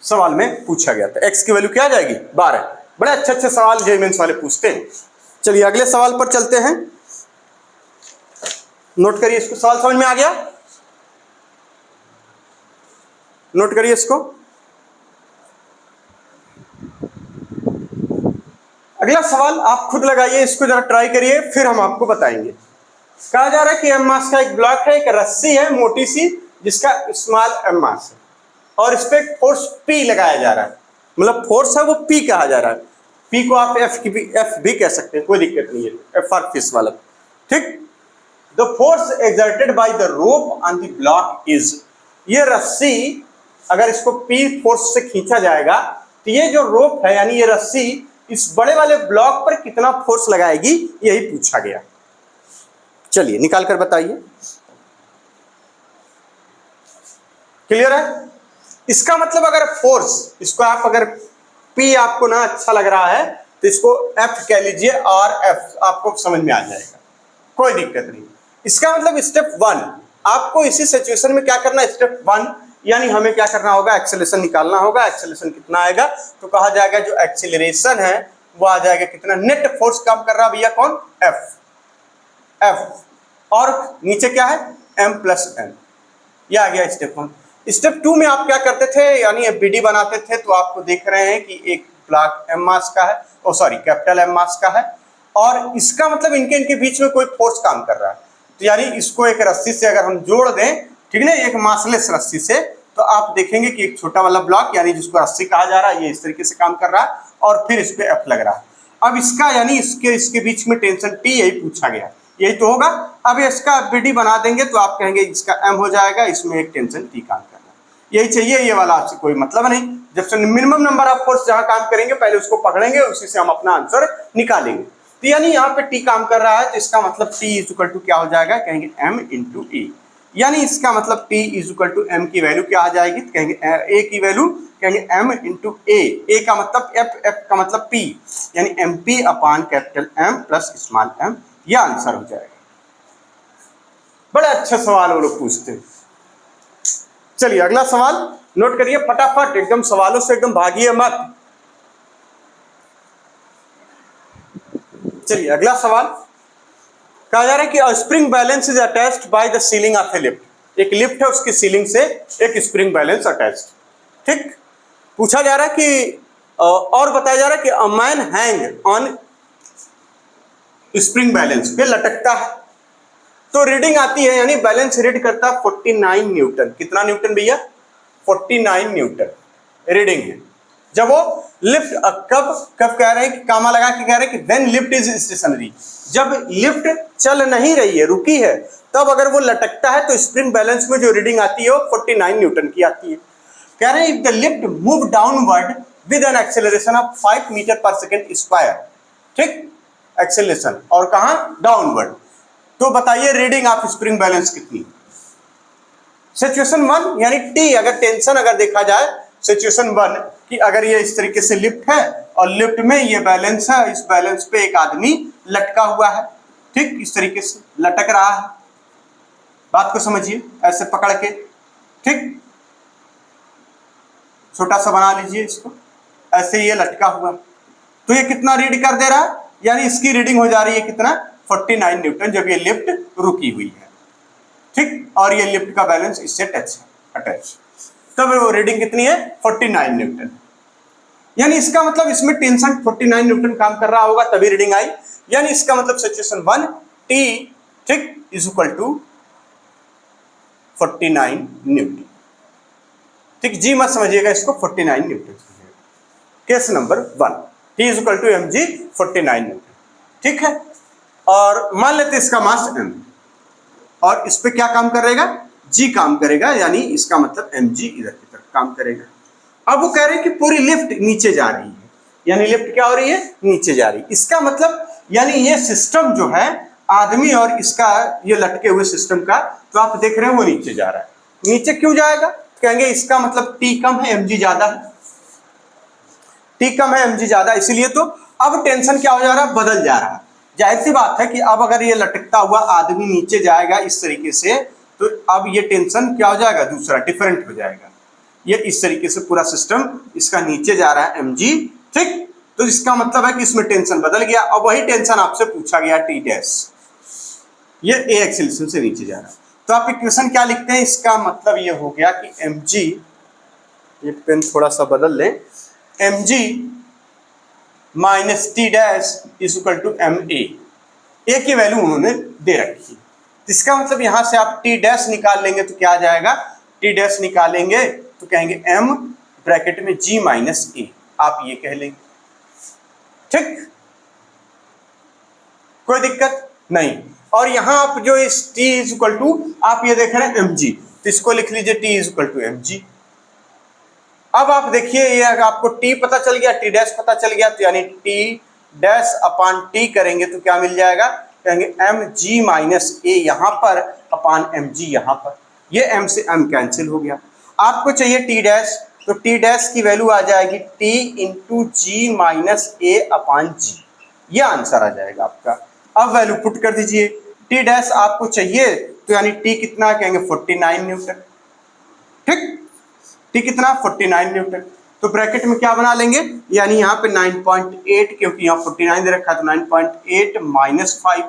सवाल में पूछा गया था एक्स की वैल्यू क्या आ जाएगी, 12। बड़े अच्छे अच्छे सवाल जेईई मेंस वाले पूछते हैं। चलिए अगले सवाल पर चलते हैं, नोट करिए इसको, सवाल समझ में आ गया, नोट करिए इसको। अगला सवाल आप खुद लगाइए, इसको जरा ट्राई करिए, फिर हम आपको बताएंगे। कहा जा रहा है कि एम मास का एक ब्लॉक है, एक रस्सी है मोटी सी, जिसका स्मॉल एम मास है, और इस पे फोर्स P लगाया जा रहा है, मतलब फोर्स है वो P कहा जा रहा है, P को आप एफ भी कह सकते हैं, कोई दिक्कत नहीं है, एफ आर फिश वाला, ठीक। The force exerted by the rope on the block is, ये रस्सी अगर इसको P फोर्स से खींचा जाएगा तो ये जो रोप है यानी ये रस्सी इस बड़े वाले ब्लॉक पर कितना फोर्स लगाएगी, यही पूछा गया। चलिए निकाल कर बताइए, क्लियर है। इसका मतलब अगर फोर्स, इसको आप अगर P आपको ना अच्छा लग रहा है तो इसको F कह लीजिए, और F आपको समझ में आ जाएगा, कोई दिक्कत नहीं। इसका मतलब स्टेप 1 आपको इसी सिचुएशन में क्या करना है, स्टेप 1 यानी हमें क्या करना होगा, एक्सेलरेशन निकालना होगा। एक्सेलरेशन कितना आएगा, तो कहा जाएगा जो एक्सेलरेशन है वो आ जाएगा कितना, नेट फोर्स काम कर रहा भैया कौन, F, और नीचे क्या है m + n, ये आ गया स्टेप 1। स्टेप 2 में आप क्या करते थे, यानी एफबीडी बनाते थे, तो आपको देख रहे हैं कि एक ब्लॉक एम मास का है, ओ सॉरी कैपिटल एम मास का है, और इसका मतलब इनके बीच में कोई फोर्स काम कर रहा है, तो यानी इसको एक रस्सी से अगर हम जोड़ दें, ठीक ना, एक मासलेस रस्सी से, तो आप देखेंगे कि एक छोटा वाला ब्लॉक यानी जिसको रस्सी कहा जा रहा है ये इस तरीके से काम कर रहा है, और फिर इस पे एफ लग रहा है। अब इसका यानी इसके बीच में टेंशन टी, यही पूछा गया, यही तो होगा। अब इसका एफबीडी बना देंगे तो आप कहेंगे इसका एम हो जाएगा, इसमें एक टेंशन टी काम कर रहा है, यही चाहिए, ये वाला आपसे कोई मतलब नहीं। जब से मिनिमम नंबर ऑफ फोर्स जहां काम करेंगे पहले उसको पकड़ेंगे, उसी से हम अपना आंसर निकालेंगे। तो यानी यहाँ पे टी काम कर रहा है, तो इसका मतलब टी इज इक्वल टू क्या हो जाएगा, कहेंगे m इंटू ए, यानी इसका मतलब T is equal to M की वैल्यू क्या आ जाएगी, तो कहेंगे ए की वैल्यू कहेंगे m इंटू ए का मतलब एफ का मतलब p, यानी MP upon capital M plus small m, यह आंसर हो जाएगा। बड़े अच्छे सवाल वो लोग पूछते हैं। चलिए अगला सवाल नोट करिए फटाफट, एकदम सवालों से एकदम भागिए मत। चलिए अगला सवाल, कहा जा रहा है कि spring balance is attached by the ceiling of A lift, एक लिफ्ट है उसकी सीलिंग से एक स्प्रिंग बैलेंस अटैच्ड, ठीक। पूछा जा रहा है कि और बताया जा रहा है कि a man hang on spring balance पे लटकता है, तो रीडिंग आती है यानी बैलेंस रीड करता है 49 न्यूटन। कितना न्यूटन भैया? 49 न्यूटन रीडिंग है। जब वो लिफ्ट कब कब कह रहे हैं कि कामा लगा के कह रहे हैं कि व्हेन लिफ्ट इज स्टेशनरी, जब लिफ्ट चल नहीं रही है, रुकी है, तब अगर वो लटकता है तो स्प्रिंग बैलेंस में जो रीडिंग आती है वो 49 न्यूटन की आती है। कह रहे हैं if the lift move downward with an acceleration of 5 metre पर सेकेंड स्क्वायर, ठीक, एक्सेलरेशन, और कहां? डाउनवर्ड, तो बताइए रीडिंग ऑफ स्प्रिंग बैलेंस कितनी? सिचुएशन 1 यानी टी, अगर टेंशन अगर देखा जाए सिचुएशन 1 कि अगर ये इस तरीके से लिफ्ट है और लिफ्ट में ये बैलेंस है, इस बैलेंस पे एक आदमी लटका हुआ है, ठीक, इस तरीके से लटक रहा है, बात को समझिए, ऐसे पकड़ के, ठीक, छोटा सा बना लीजिए इसको, ऐसे ये लटका हुआ, तो ये कितना रीड कर दे रहा है? यानी इसकी रीडिंग हो जा रही है कितना? 49 न्यूटन, जब ये लिफ्ट रुकी हुई है, ठीक, और ये लिफ्ट का बैलेंस इससे टच है, अटैच, तब वो रीडिंग कितनी है? 49 न्यूटन। यानी इसका मतलब इसमें टेंशन 49 न्यूटन काम कर रहा होगा तभी रीडिंग आई, यानी इसका मतलब सिचुएशन 1 टी, ठीक, इज इक्वल टू 49 न्यूटन, ठीक, जी मत समझिएगा इसको, 49 न्यूटन समझिएगा। Case number 1 T is equal to M G 49 newton, ठीक है। और मान लेते इसका मास m, और इस पे क्या काम करेगा? g काम करेगा, यानी इसका मतलब mg इधर की तरफ काम करेगा। अब वो कह रहे हैं कि पूरी लिफ्ट नीचे जा रही है, यानी लिफ्ट क्या हो रही है? नीचे जा रही है। इसका मतलब यानी ये सिस्टम जो है आदमी और इसका ये लटके हुए सिस्टम का, तो आप देख रहे हैं वो नीचे जा रहा है। नीचे क्यों जाएगा? कहेंगे इसका मतलब t कम है, mg ज्यादा है, t कम है, mg ज्यादा, इसीलिए तो अब टेंशन क्या हो जा रहा है? बदल जा रहा है। जाहिर सी बात है कि अब अगर ये लटकता हुआ आदमी नीचे जाएगा इस तरीके से, तो अब ये टेंशन क्या हो जाएगा? दूसरा डिफरेंट हो जाएगा। ये इस तरीके से पूरा सिस्टम इसका नीचे जा रहा है mg, ठीक, तो इसका मतलब है कि इसमें टेंशन बदल गया। अब वही टेंशन आपसे पूछा गया t डैश, ये a एक्सेलरेशन से नीचे जा रहा है, तो आप इक्वेशन क्या लिखते हैं? इसका मतलब ये हो गया कि mg, ये पेन थोड़ा सा बदल लें, mg minus T dash is equal to M A की वैल्यू उन्होंने दे रखी है। इसका मतलब यहां से आप टी डैश निकाल लेंगे तो क्या आ जाएगा? टी डैश निकालेंगे तो कहेंगे m ब्रैकेट में g माइनस ए, आप ये कह लेंगे, ठीक, कोई दिक्कत नहीं। और यहां आप जो इस t इज इक्वल टू आप ये देख रहे हैं mg, तो इसको लिख लीजिए t is equal to mg। अब आप देखिए ये आपको t पता चल गया, t डैश पता चल गया, तो यानी t डैश अपान t करेंगे तो क्या मिल जाएगा? कहेंगे mg माइनस a यहां पर अपान mg यहां पर, ये m से m कैंसिल हो गया। आपको चाहिए t डैश, तो t डैश की वैल्यू आ जाएगी t into G minus a upon G, ये आंसर आ जाएगा आपका। अब वैल्यू पुट कर दीजिए, t डैश आपको चाहिए तो यानी t कितना कहेंगे? 49 न्यूटन, ठीक, t कितना? 49 न्यूटन। तो ब्रैकेट में क्या बना लेंगे? यानी यहाँ पे 9.8, क्योंकि यहाँ 49 दे रखा है, तो 9.8 माइनस 5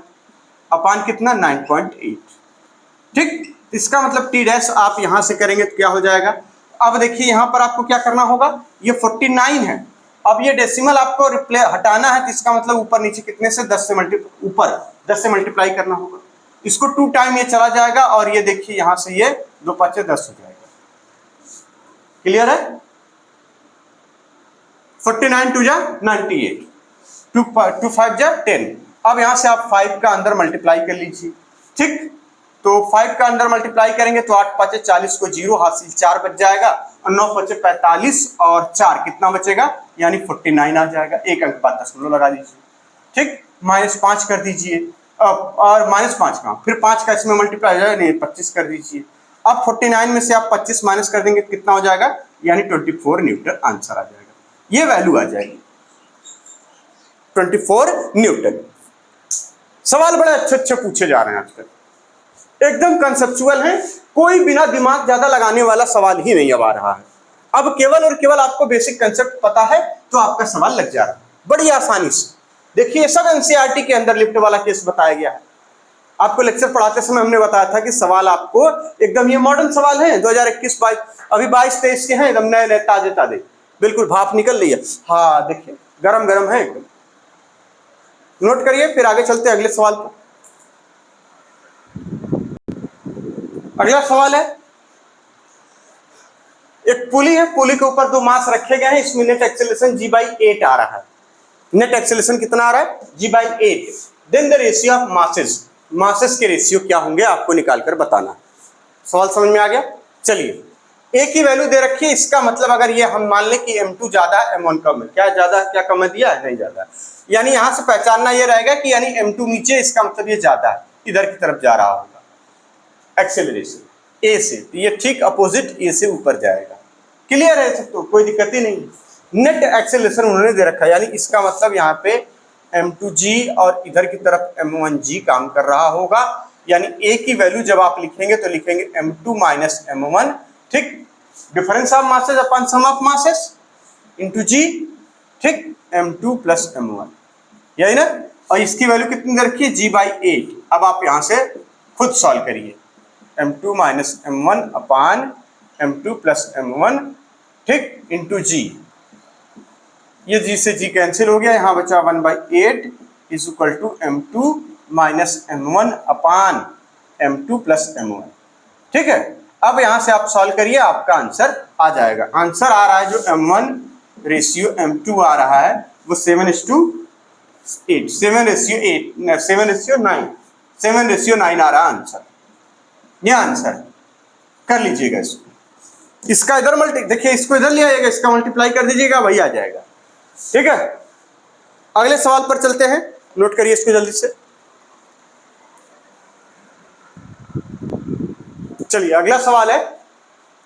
अपान कितना? 9.8, ठीक। इसका मतलब t डैश आप यहां से करेंगे तो क्या हो जाएगा? अब देखिए यहां पर आपको क्या करना होगा, ये 49 है, अब ये डेसिमल आपको हटाना है, तो इसका मतलब ऊपर नीचे कितने से? 10 से मल्टीप्लाई करना होगा। इसको 2 टाइम ये चला जाएगा, और ये देखिए यहां से ये 2 5 10 हो जाएगा। क्लियर है? 49 2 जा 98, 2 5 जा 10। अब यहां से आप 5 का अंदर मल्टीप्लाई कर लीजिए, ठीक, तो 5 का अंदर मल्टीप्लाई करेंगे तो 8 5 40 को 0 हासिल 4 बच जाएगा, और 9 5 45 और 4 कितना बचेगा? यानी 49 आ जाएगा। एक अंक बाद दशमलव लगा दीजिए, ठीक, -5 कर दीजिए, और -5 का फिर 5 का इसमें मल्टीप्लाई हो जाएगा, नहीं 25 कर दीजिए। अब 49 में से आप 25 माइनस कर देंगे कितना हो जाएगा? यानी 24 न्यूटन आंसर आ जाएगा, ये वैल्यू आ जाएगी 24 न्यूटन। सवाल बड़े अच्छे अच्छे पूछे जा रहे हैं आजकल, एकदम कंसेप्चुअल है, कोई बिना दिमाग ज्यादा लगाने वाला सवाल ही नहीं अब आ रहा है। अब केवल और केवल आपको बेसिक कंसेप्ट पता है तो आपका सवाल लग जा रहा है बड़ी आसानी से। देखिए सब एनसीईआरटी के अंदर लिफ्ट वाला केस बताया गया है। आपको लेक्चर पढ़ाते समय हमने बताया था कि सवाल आपको एकदम ये मॉडर्न सवाल है, 2021-22 अभी 22-23 के हैं, एकदम नए नए ताजे ताजे, बिल्कुल भाप निकल रही है। हाँ देखिए गरम गरम है एकदम। नोट करिए, फिर आगे चलते हैं अगले सवाल पर। अगला सवाल है, एक पुली है, पुली के ऊपर दो मास रखे गए हैं, इसमें नेट एक्सेलरेशन g/8 आ रहा है। नेट एक्सेलरेशन कितना आ रहा है? g/8। Then the ratio of masses, masses के रेशियो क्या होंगे आपको निकालकर बताना। सवाल समझ में आ गया? चलिए, ए की वैल्यू दे रखी है, इसका मतलब अगर ये हम मान लें कि m2 ज्यादा है m1 कम है, क्या ज्यादा क्या कम है दिया है? नहीं ज्यादा, यानी यहां से पहचानना ये रहेगा कि यानी m2 नीचे, इसका मतलब ये ज्यादा है, इधर की तरफ जा रहा होगा एक्सेलरेशन ए से, तो ये ठीक अपोजिट ए से ऊपर जाएगा। क्लियर है सब? तो कोई दिक्कत ही नहीं। नेट एक्सेलरेशन उन्होंने दे रखा है, यानी इसका मतलब यहाँ पे m2g और इधर की तरफ m1g काम कर रहा होगा, यानी a की वैल्यू जब आप लिखेंगे तो लिखेंगे m2 माइनस m1, ठीक, difference of masses upon sum of masses into g, ठीक, m2 प्लस m1, यही ना। और इसकी वैल्यू कितनी दे रखी है? g/8। अब आप यहां से खुद सॉल्व करिए, m2 minus m1 upon m2 plus m1, ठीक, इंटू g, ये g से g कैंसिल हो गया, यहां बचा 1/8 is equal to m2 minus m1 upon m2 plus m1, ठीक है। अब यहां से आप सॉल्व करिए, आपका आंसर आ जाएगा। आंसर आ रहा है जो m1 रेशियो m2 आ रहा है वो 7:8, 7:9 आ रहा है आंसर। ये आंसर कर लीजिएगा इसको, इसका इधर मल्टी, देखिए इसको इधर ले आइएगा, इसका मल्टीप्लाई कर दीजिएगा, वही आ जाएगा, ठीक है। अगले सवाल पर चलते हैं, नोट करिए इसको जल्दी से। चलिए अगला सवाल है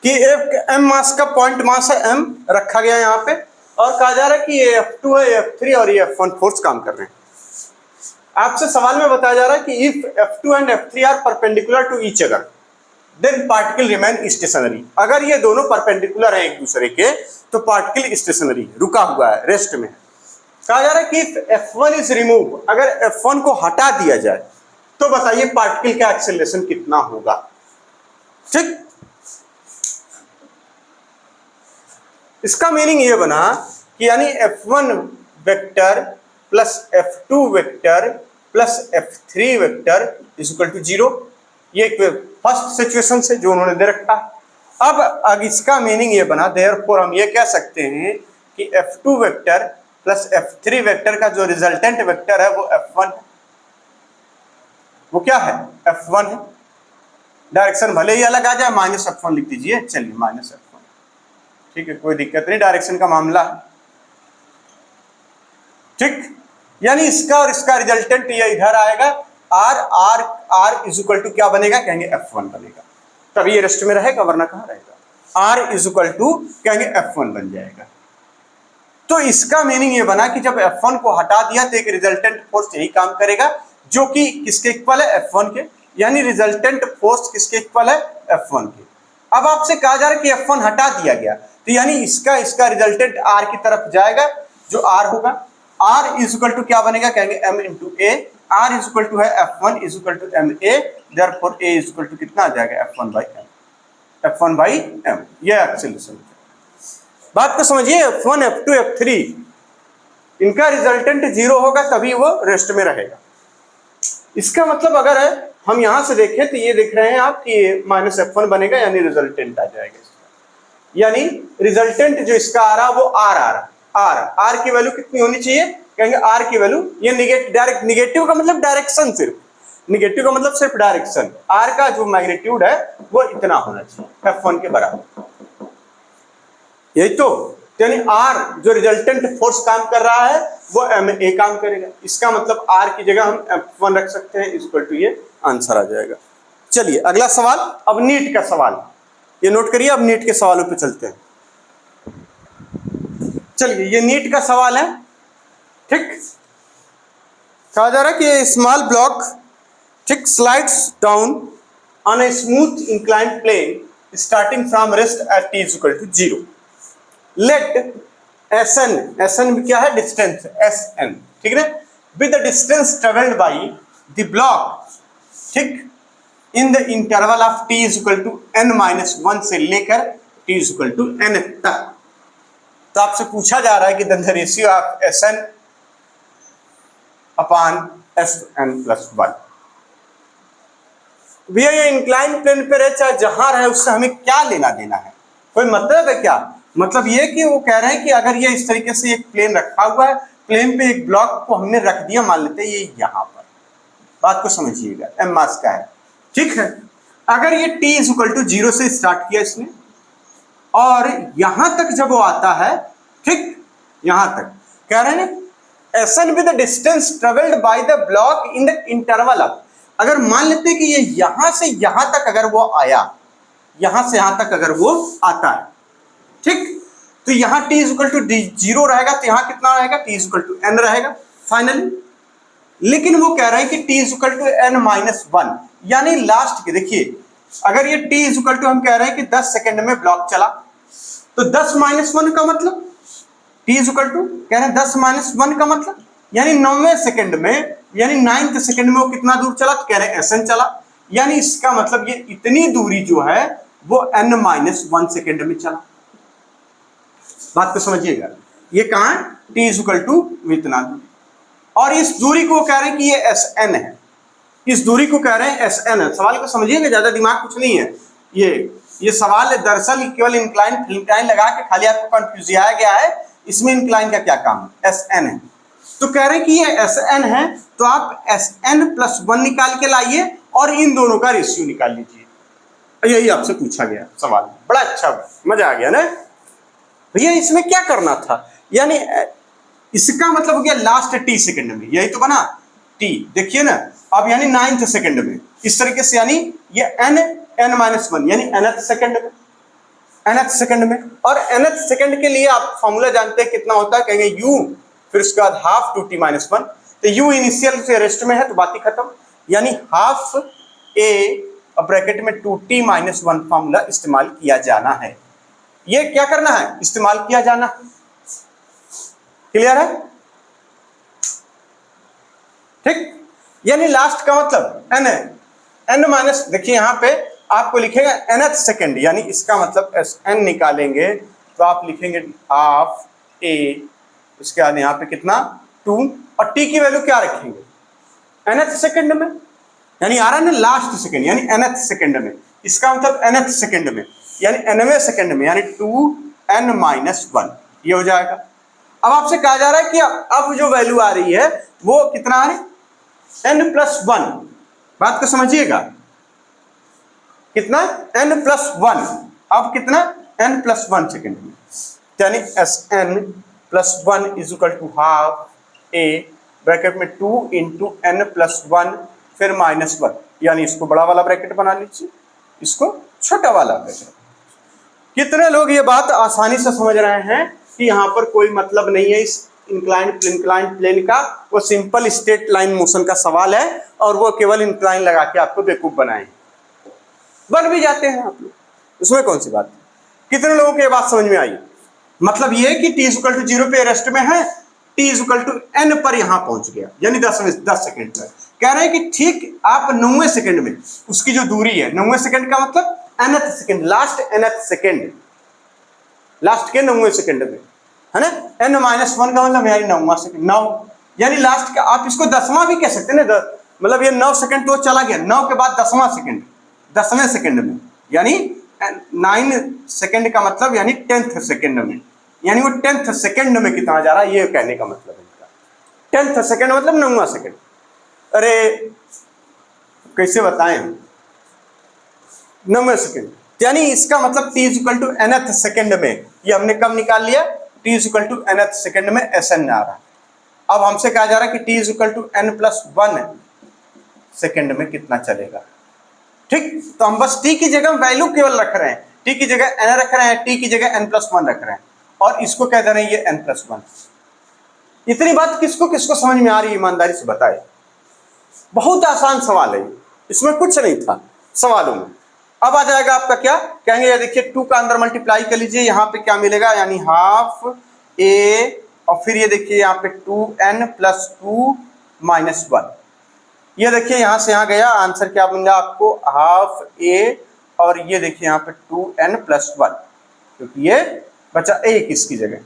कि एक m मास का पॉइंट मास है m रखा गया यहाँ पे, और कहा जा रहा है कि ये F2 है, F3 और ये F1 फोर्स काम कर रहे हैं। आपसे सवाल में बताया जा रहा है कि if F2 and F3 are perpendicular to each other then particle remain stationary. अगर ये दोनों परपेंडिकुलर हैं एक दूसरे के तो पार्टिकल स्टेशनरी है, रुका हुआ है, रेस्ट में है। कहा जा रहा है कि इफ F1 इज रिमूव, अगर F1 को हटा दिया जाए तो बताइए पार्टिकल का एक्सेलरेशन कितना होगा, ठीक। इसका मीनिंग ये बना कि यानी F1 vector plus F2 vector plus F3 vector is equal to 0। ये फर्स्ट सिचुएशन से जो उन्होंने दे रखा। अब इसका मीनिंग ये बना, देयरफॉर हम ये कह सकते हैं कि F2 vector plus F3 vector का जो रिजल्टेंट वेक्टर है वो F1 है। वो क्या है? F1 है। डायरेक्शन भले ही अलग आ जाए, माइनस F1 लिख दीजिए, चलिए माइनस F1, ठीक है, कोई दिक्कत नहीं, डायरेक्शन का मामला है, ठीक। यानी इसका और इसका रिजल्टेंट ये इधर आएगा, R इज इक्वल टू क्या बनेगा? कहेंगे F1 बनेगा, तभी ये रेस्ट में रहेगा, वरना कहां रहेगा। R इज इक्वल टू कहेंगे F1 बन जाएगा। तो इसका मीनिंग ये बना कि जब F1 को हटा दिया तो एक रिजल्टेंट फोर्स यही काम करेगा, जो कि किसके इक्वल है? F1 के, यानी रिजल्टेंट फोर्स किसके इक्वल है? F1 के। अब आपसे कहा जा रहा है कि F1 हटा दिया गया, तो यानी इसका रिजल्टेंट R की तरफ जाएगा, जो R होगा। R इज इक्वल टू क्या बनेगा? कहेंगे M into A। R is equal to है F1 is equal to MA, therefore A is equal to कितना आ जाएगा? F1 by M। ये एक्सेलरेशन बात को समझिए। F1 F2 F3 इनका रिजल्टेंट 0 होगा तभी वो रेस्ट में रहेगा। इसका मतलब अगर हम यहां से देखें तो ये देख रहे हैं आप कि माइनस F1 बनेगा, यानी रिजल्टेंट आ जाएगा इसका। यानी रिजल्टेंट जो इसका आ रहा वो R आ रहा। R की वैल्यू कितनी होनी चाहिए? कहेंगे R की वैल्यू, ये डायरेक्ट निगेटिव का मतलब डायरेक्शन, सिर्फ निगेटिव का मतलब सिर्फ डायरेक्शन। R का जो मैग्नीट्यूड है वो इतना होना चाहिए, F1 के बराबर, यही तो। यानी R जो रिजल्टेंट फोर्स काम कर रहा है वो MA काम करेगा। इसका मतलब R की जगह हम F1 रख सकते हैं, इक्वल टू ये आंसर आ जाएगा। चलिए अगला सवाल, अब नीट का सवाल, ये नोट करिए। अब नीट के सवालों पे चलते हैं। चलिए ये नीट का सवाल है, ठीक। कहा जा रहा है कि स्मॉल ब्लॉक, ठीक, slides down on a smooth inclined plane starting from rest at t is equal to 0। Let SN क्या है? डिस्टेंस SN, ठीक है, with the distance travelled by the block, ठीक, in the interval of t is equal to n-1 से लेकर t is equal to n तक। तो आपसे पूछा जा रहा है कि the ratio of Sn upon Sn+1। भैया ये इंक्लाइन प्लेन पे रहे चाहे जहां रहे, उससे हमें क्या लेना देना है, कोई मतलब है क्या? मतलब ये कि वो कह रहे हैं कि अगर ये इस तरीके से एक प्लेन रखा हुआ है, प्लेन पे एक ब्लॉक को हमने रख दिया, मान लेते हैं ये यहां पर, बात को समझिएगा, m मास का है, ठीक है। अगर ये t = 0 से स्टार्ट किया इसने और यहां तक जब वो आता है, ठीक, यहां तक कह रहे हैं Sn with the distance travelled by the block in the interval of, अगर मान लेते हैं कि ये यहां से यहां तक अगर वो आया, यहां से यहां तक अगर वो आता है, ठीक, तो यहां t = 0 रहेगा, तो यहां कितना रहेगा, t = n रहेगा फाइनली। लेकिन वो कह रहे हैं कि t = n-1, यानी लास्ट के देखिए, अगर ये t = हम कह रहे हैं कि 10 सेकंड में ब्लॉक चला, तो 10-1 का मतलब t = कह रहे हैं 10-1 का मतलब यानी 9वें सेकंड में, यानी 9th सेकंड में वो कितना दूर चला, तो कह रहे हैं Sn चला, यानी इसका मतलब ये इतनी दूरी जो है वो n-1 सेकंड में चला। बात को समझिएगा, ये कहां है, t = इतना दूरी, और इस दूरी को कह रहे हैं कि ये Sn है, इस दूरी को कह रहे हैं Sn है। सवाल को समझिएगा, ज्यादा दिमाग कुछ नहीं है, ये सवाल दरअसल केवल इंक्लाइन लगा के खाली आपको कंफ्यूज गया है, इसमें इंक्लाइन का क्या काम है, Sn है। तो कह रहे हैं कि ये Sn है, तो आप Sn+1 निकाल के लाइए और इन दोनों का रेशियो निकाल लीजिए। यही आपसे पूछा गया सवाल, बड़ा अच्छा, मजा आ गया ना भैया। इसमें क्या करना था, यानी इसका मतलब हो गया लास्ट t सेकंड में, यही तो बना t, देखिए ना, अब यानी 9th सेकंड में, इस तरीके से, यानी ये n-1 यानी nth सेकंड में, nth सेकंड में। और nth सेकंड के लिए आप फॉर्मूला जानते हैं कितना होता है, कहेंगे u, फिर उसके बाद हाफ 2t-1, तो u इनिशियल से रेस्ट में है तो बात ही खत्म, यानी हाफ a और ब्रैकेट में 2t-1 फॉर्मूला इस्तेमाल किया जाना है। ये क्या करना है, इस्तेमाल किया जाना, क्लियर है, ठीक। यानी लास्ट का मतलब n, देखिए यहां पे आपको लिखेगा nth सेकंड, यानी इसका मतलब Sn निकालेंगे तो आप लिखेंगे हाफ a, उसके बाद यहाँ पे कितना 2, और t की वैल्यू क्या रखेंगे, nth सेकंड में, यानी आ रहा है ना लास्ट सेकंड, यानी nth सेकंड में, इसका मतलब nth सेकंड में, यानी nवें सेकंड में, यानी 2n-1 ये हो जाएगा। अब आपसे कहा जा रहा है कि अब जो वैल्यू आ रही है वो कितना आ रही है, n+1, बात को समझिएगा, कितना n+1, अब कितना n+1 सेकंड में, यानी Sn+1 = हाफ a ब्रैकेट में 2 × n+1 फिर -1, यानी इसको बड़ा वाला ब्रैकेट बना लीजिए, इसको छोटा वाला ब्रैकेट। कितने लोग ये बात आसानी से समझ रहे हैं कि यहाँ पर कोई मतलब नहीं है इस इंक्लाइन प्लेन का, वो सिंपल स्ट्रेट लाइन मोशन का सवाल है और वो केवल इंक्लाइन लगा के आपको बेवकूफ बनाए, बन भी जाते हैं आप लोग, उसमें कौन सी बात है। कितने लोगों को ये बात समझ में आई, मतलब ये कि t = 0 पे रेस्ट में है, t = n पर यहां पहुंच गया, यानी 10 सेकंड पर। कह रहे हैं कि ठीक आप 9वें सेकंड में उसकी जो दूरी है, 9वें सेकंड का मतलब nth second, last nth second, last के 9वें सेकंड में, है ना, n-1 का मतलब यानी 9वां सेकंड, 9 यानी लास्ट का, आप इसको 10वां भी कह सकते हैं ना, मतलब ये 9 सेकंड तो चला गया, 9 के बाद 10वां सेकंड, 10वें सेकंड में, यानी 9 सेकंड का मतलब यानी 10th सेकंड में, यानी वो 10th सेकंड में कितना जा रहा है, ये कहने का मतलब है। 10th सेकंड मतलब 9वां सेकंड। अरे कैसे बताएं हम, 9वें सेकंड, यानी इसका मतलब t = nth सेकंड में, ये हमने कब निकाल लिया, t = nth सेकंड में Sn आ रहा है। अब हमसे कहा जा रहा है कि t = n+1 सेकंड में कितना चलेगा, ठीक। तो हम बस t की जगह वैल्यू केवल रख रहे हैं, t की जगह n रख रहे हैं, t की जगह n+1 रख रहे हैं, और इसको कह दे रहे हैं ये n+1। इतनी बात किसको किसको समझ में आ रही है, ईमानदारी से बताए। बहुत आसान सवाल है, इसमें कुछ नहीं था सवालों में। अब आ जाएगा आपका क्या, कहेंगे ये देखिए 2 का अंदर मल्टीप्लाई कर लीजिए, यहाँ पे क्या मिलेगा, यानी हाफ a, और फिर ये देखिए यहाँ पे 2n+2 -1, ये देखिए यहाँ से यहाँ गया, आंसर क्या मिला आपको, हाफ a, और ये देखिए यहाँ पे 2n+1, क्योंकि ये बचा 1 इसकी जगह,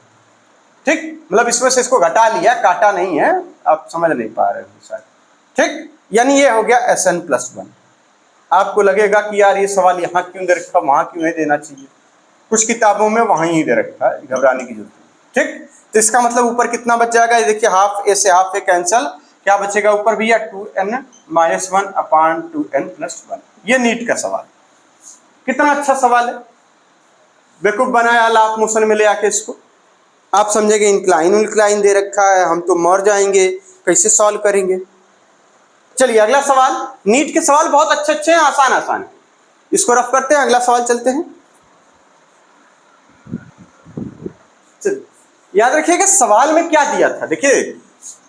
ठीक, मतलब इसमें से इसको घटा लिया, काटा नहीं है, आप समझ नहीं पा रहे हो शायद। ठीक, यानी ये हो गया Sn+1। आपको लगेगा कि यार ये सवाल यहाँ क्यों दे रखा, वहां क्यों नहीं देना चाहिए, कुछ किताबों में वहां ही दे रखा है, घबराने की जरूरत नहीं। ठीक, तो इसका मतलब ऊपर कितना बच जाएगा, ये देखिए हाफ ए से हाफ ए कैंसल, क्या बचेगा ऊपर भैया 2n-1/2n+1। ये नीट का सवाल, कितना अच्छा सवाल है, बेवकूफ बनाया लाफ मोशन में ले आके इसको। आप समझेंगे इंक्लाइन दे रखा है, हम तो मर जाएंगे, कैसे सॉल्व करेंगे। चलिए अगला सवाल, नीट के सवाल बहुत अच्छे अच्छे हैं, आसान आसान है, इसको रफ करते हैं, अगला सवाल चलते हैं। याद रखिएगा सवाल में क्या दिया था, देखिए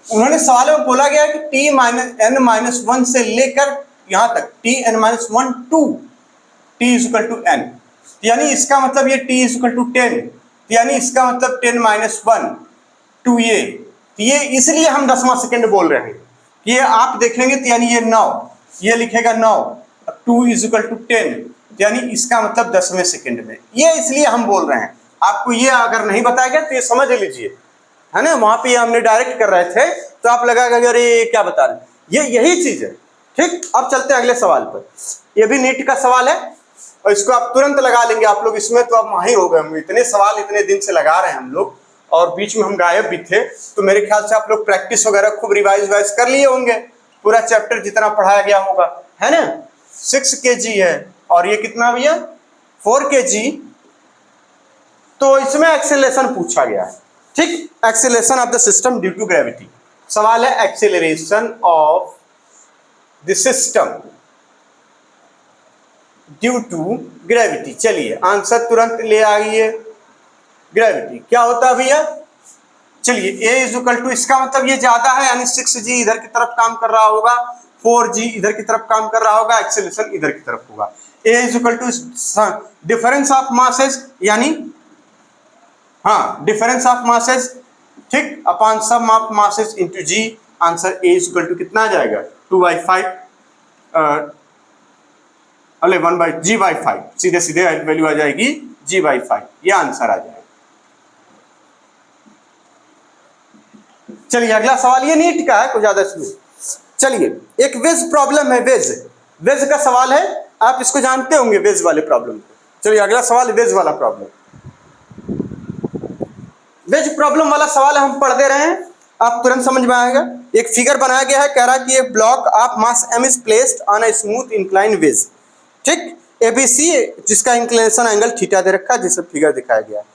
उन्होंने सवाल में बोला गया कि T-n-1 से लेकर यहां तक T-n-1 टू T=n, यानी इसका मतलब ये T=10, यानी इसका मतलब 10-1 टू ये इसलिए हम 10वां सेकंड बोल रहे हैं कि ये आप देखेंगे तो यानी ये 9, ये लिखेगा 9, 2=10, यानी इसका मतलब 10वें सेकंड में, ये इसलिए हम बोल रहे हैं। आपको ये अगर नहीं बताया गया तो ये समझ लीजिए, है ना, वहां पे हमने डायरेक्ट कर रहे थे तो आप लगा अरे क्या बता रहे, ये यही चीज है। ठीक, अब चलते हैं अगले सवाल पर, ये भी नीट का सवाल है और इसको आप तुरंत लगा लेंगे आप लोग, इसमें तो आप माहिर हो गए, हम इतने सवाल इतने दिन से लगा रहे हैं हम लोग, और बीच में हम गायब भी थे, तो मेरे ख्याल से आप लोग प्रैक्टिस वगैरह खूब रिवाइज कर लिए होंगे, पूरा चैप्टर जितना पढ़ाया गया होगा, है ना। 6 kg है और ये कितना भैया 4 kg, तो इसमें एक्सेलरेशन पूछा गया है। ठीक, acceleration of the system due to gravity, सवाल है acceleration of the system due to gravity. चलिए आंसर तुरंत ले आइए, ग्रेविटी क्या होता है भैया, चलिए A=, इसका मतलब ये ज्यादा है यानी 6g इधर की तरफ काम कर रहा होगा, 4g इधर की तरफ काम कर रहा होगा, एक्सेलरेशन इधर की तरफ होगा। A= डिफरेंस ऑफ मासेस, यानी हाँ डिफरेंस ऑफ मासेस, ठीक, upon sum of masses into g, answer A= कितना आ जाएगा 2/5 1/g/5, सीधे सीधे वैल्यू आ जाएगी g/5, ये आंसर आ जाएगा। चलिए अगला सवाल, ये नीट का है, कुछ ज्यादा इसमें। चलिए एक वेज प्रॉब्लम है, वेज का सवाल है, आप इसको जानते होंगे वेज वाले प्रॉब्लम को। चलिए अगला सवाल वेज वाला प्रॉब्लम, वेज प्रॉब्लम वाला सवाल हम पढ़ दे रहे हैं, आप तुरंत समझ में आएगा। एक फिगर बनाया गया है, कह रहा है कि एक block of mass m is placed on a smooth incline wedge, ठीक, ABC जिसका इंक्लिनेशन एंगल थीटा दे रखा है, जिससे फिगर दिखाया गया है।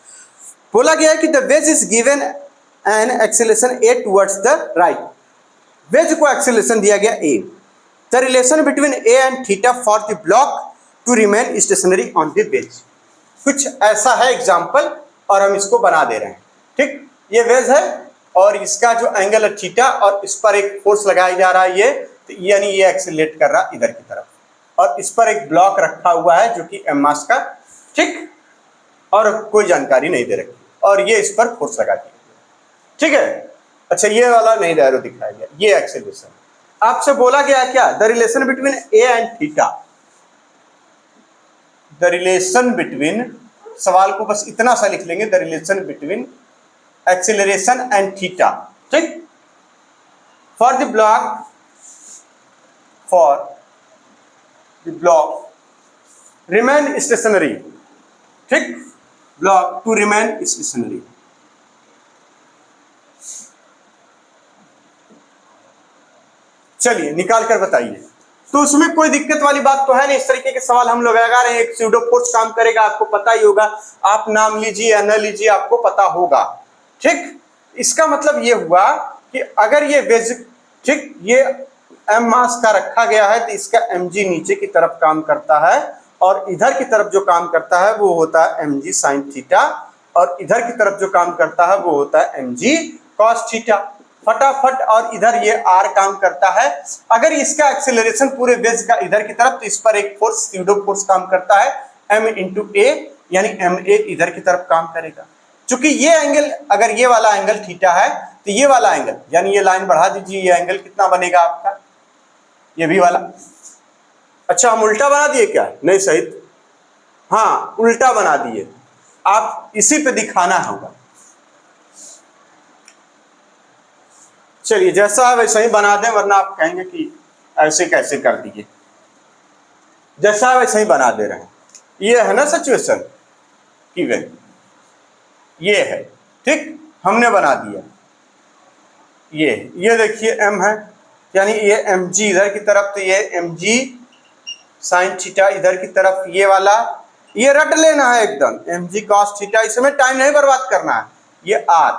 बोला गया है कि the wedge is given an acceleration a towards the right, wedge को एक्सेलरेशन दिया गया a, the relation between a and theta for the block to remain stationary on the wedge, कुछ ऐसा है एग्जांपल और हम इसको बना दे रहे हैं। ठीक, ये वेज है और इसका जो एंगल है थीटा और इस पर एक फोर्स लगाया जा रहा है, ये तो यानी ये एक्सेलरेट कर रहा है इधर की तरफ, और इस पर एक ब्लॉक रखा हुआ है जो कि m मास का, ठीक, और कोई जानकारी नहीं दे रखी, और ये इस पर फोर्स लगा दी, ठीक है। अच्छा ये वाला नहीं डायरो दिखाया गया, ये एक्सेलरेशन। आपसे बोला गया क्या, the relation between a and theta, the relation between, सवाल को बस इतना सा लिख लेंगे, the relation between acceleration and theta, ठीक, for the block remain stationary, ठीक, ब्लॉक टू रिमेन स्टेशनरी। चलिए निकाल कर बताइए, तो उसमें कोई दिक्कत वाली बात तो है नहीं, इस तरीके के सवाल हम लोग लगा रहे हैं, एक स्यूडो फोर्स काम करेगा, आपको पता ही होगा, आप नाम लीजिए या न लीजिए आपको पता होगा, ठीक। इसका मतलब ये हुआ कि अगर ये वेज, ठीक, ये m मास का रखा गया है तो इसका mg नीचे की तरफ काम करता है, और इधर की तरफ जो काम करता है वो होता है mg sin थीटा, और इधर की तरफ जो काम करता है वो होता है mg cos थीटा, फटाफट, और इधर ये r काम करता है। अगर इसका एक्सेलरेशन पूरे वेज का इधर की तरफ, तो इस पर एक फोर्स स्यूडो फोर्स काम करता है m × a, यानी ma इधर की तरफ काम करेगा। चूंकि ये एंगल, अगर ये वाला एंगल थीटा है तो ये वाला एंगल, यानी ये लाइन बढ़ा दीजिए, ये एंगल कितना बनेगा आपका, ये भी वाला। अच्छा हम उल्टा बना दिए क्या, नहीं सही, हाँ उल्टा बना दिए, आप इसी पे दिखाना होगा, चलिए जैसा है वैसा ही बना दें, वरना आप कहेंगे कि ऐसे कैसे कर दिए। जैसा है वैसा ही बना दे रहे हैं। ये है ना सिचुएशन की वैल्यू, ये है, ठीक, हमने बना दिया। ये देखिए m है, यानी ये mg इधर की तरफ, तो ये mg साइन थीटा इधर की तरफ, ये वाला ये रट लेना है एकदम, mg cos थीटा, इसमें टाइम नहीं बर्बाद करना है। ये r,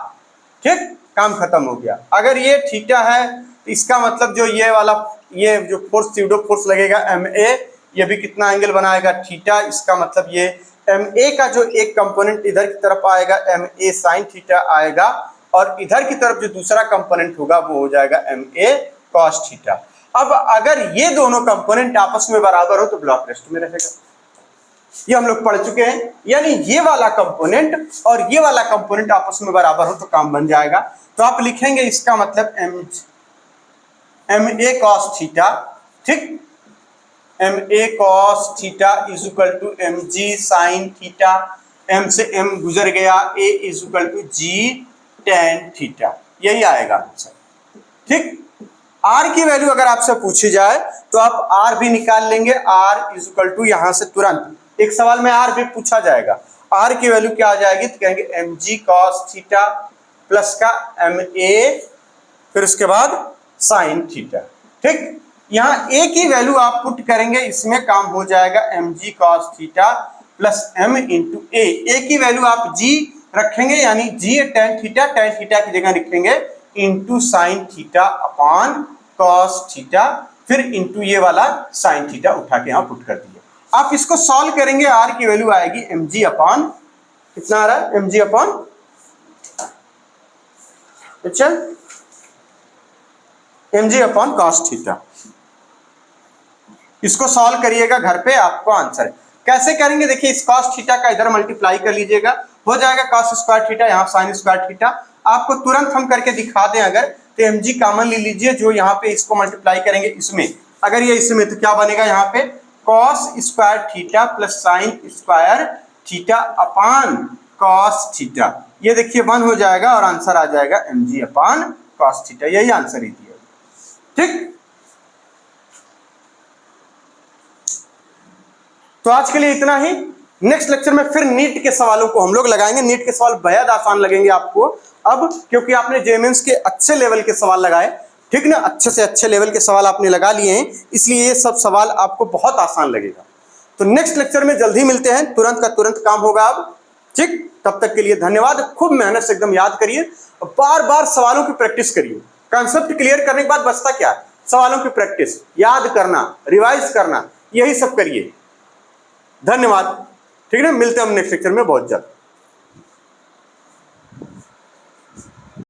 ठीक, काम खत्म हो गया। अगर ये थीटा है तो इसका मतलब जो ये वाला, ये जो फोर्स स्यूडो फोर्स लगेगा ma, ये भी कितना एंगल बनाएगा, थीटा। इसका मतलब ये ma का जो एक कंपोनेंट इधर की तरफ आएगा ma साइन थीटा आएगा, और इधर की तरफ जो दूसरा कंपोनेंट होगा वो हो जाएगा ma cos थीटा। अब अगर ये दोनों कंपोनेंट आपस में बराबर हो तो ब्लॉक रेस्ट में रहेगा। ये हम लोग पढ़ चुके हैं, यानी ये वाला कंपोनेंट और ये वाला कंपोनेंट आपस में बराबर हो तो काम बन जाएगा। तो आप लिखेंगे इसका मतलब ma cos थीटा, ठीक, ma cos theta is equal to mg sine theta, m से m गुजर गया, a is equal to g tan theta, यही आएगा आंसर, ठीक। r की वैल्यू अगर आपसे पूछी जाए तो आप r भी निकाल लेंगे, r इज इक्वल टू यहां से तुरंत एक सवाल में r भी पूछा जाएगा, r की वैल्यू क्या आ जाएगी, तो कहेंगे mg cos थीटा प्लस का ma, फिर उसके बाद साइन थीटा, ठीक। यहाँ a की वैल्यू आप पुट करेंगे, इसमें काम हो जाएगा mg cos theta plus m into a की वैल्यू आप g रखेंगे, यानी g tan थीटा की जगह लिखेंगे into sine theta upon cos theta, फिर इंटू ये वाला साइन थीटा उठा के यहाँ पुट कर दिए। आप इसको सॉल्व करेंगे, r की वैल्यू आएगी mg अपॉन, कितना आ रहा है, mg अपॉन, अच्छा, mg अपॉन cos थीटा। इसको सॉल्व करिएगा घर पे, आपको आंसर कैसे करेंगे, देखिए इस cos थीटा का इधर मल्टीप्लाई कर लीजिएगा, हो जाएगा cos स्क्वायर थीटा, यहाँ साइन स्क्वायर थीटा। आपको तुरंत हम करके दिखा दें अगर, तो mg कॉमन ले लीजिए, जो यहाँ पे इसको मल्टीप्लाई करेंगे इसमें, अगर ये इसमें, तो क्या बनेगा यहाँ पे cos square theta plus sine square theta upon cos theta, ये देखिए 1 हो जाएगा और आंसर आ जाएगा mg अपॉन cos थीटा, यही आंसर ही दिया, ठीक। तो आज के लिए इतना ही। नेक्स्ट लेक्चर में फिर नीट के सवालों को हम लोग लगाएंगे। नीट के सवाल बेहद आसान लगेंगे आपको अब, क्योंकि आपने जेमेंस के अच्छे लेवल के सवाल लगाए, ठीक ना, अच्छे से अच्छे लेवल के सवाल आपने लगा लिए हैं, इसलिए ये सब सवाल आपको बहुत आसान लगेगा। तो नेक्स्ट लेक्चर में जल्दी मिलते हैं, तुरंत का तुरंत काम होगा अब, ठीक। तब तक के लिए धन्यवाद। खूब मेहनत से एकदम याद करिए, बार बार सवालों की प्रैक्टिस करिए। कंसेप्ट क्लियर करने के बाद बचता क्या है, सवालों की प्रैक्टिस, याद करना, रिवाइज करना, यही सब करिए। धन्यवाद, ठीक है ना, मिलते हैं हम नेक्स्ट लेक्चर में बहुत जल्द।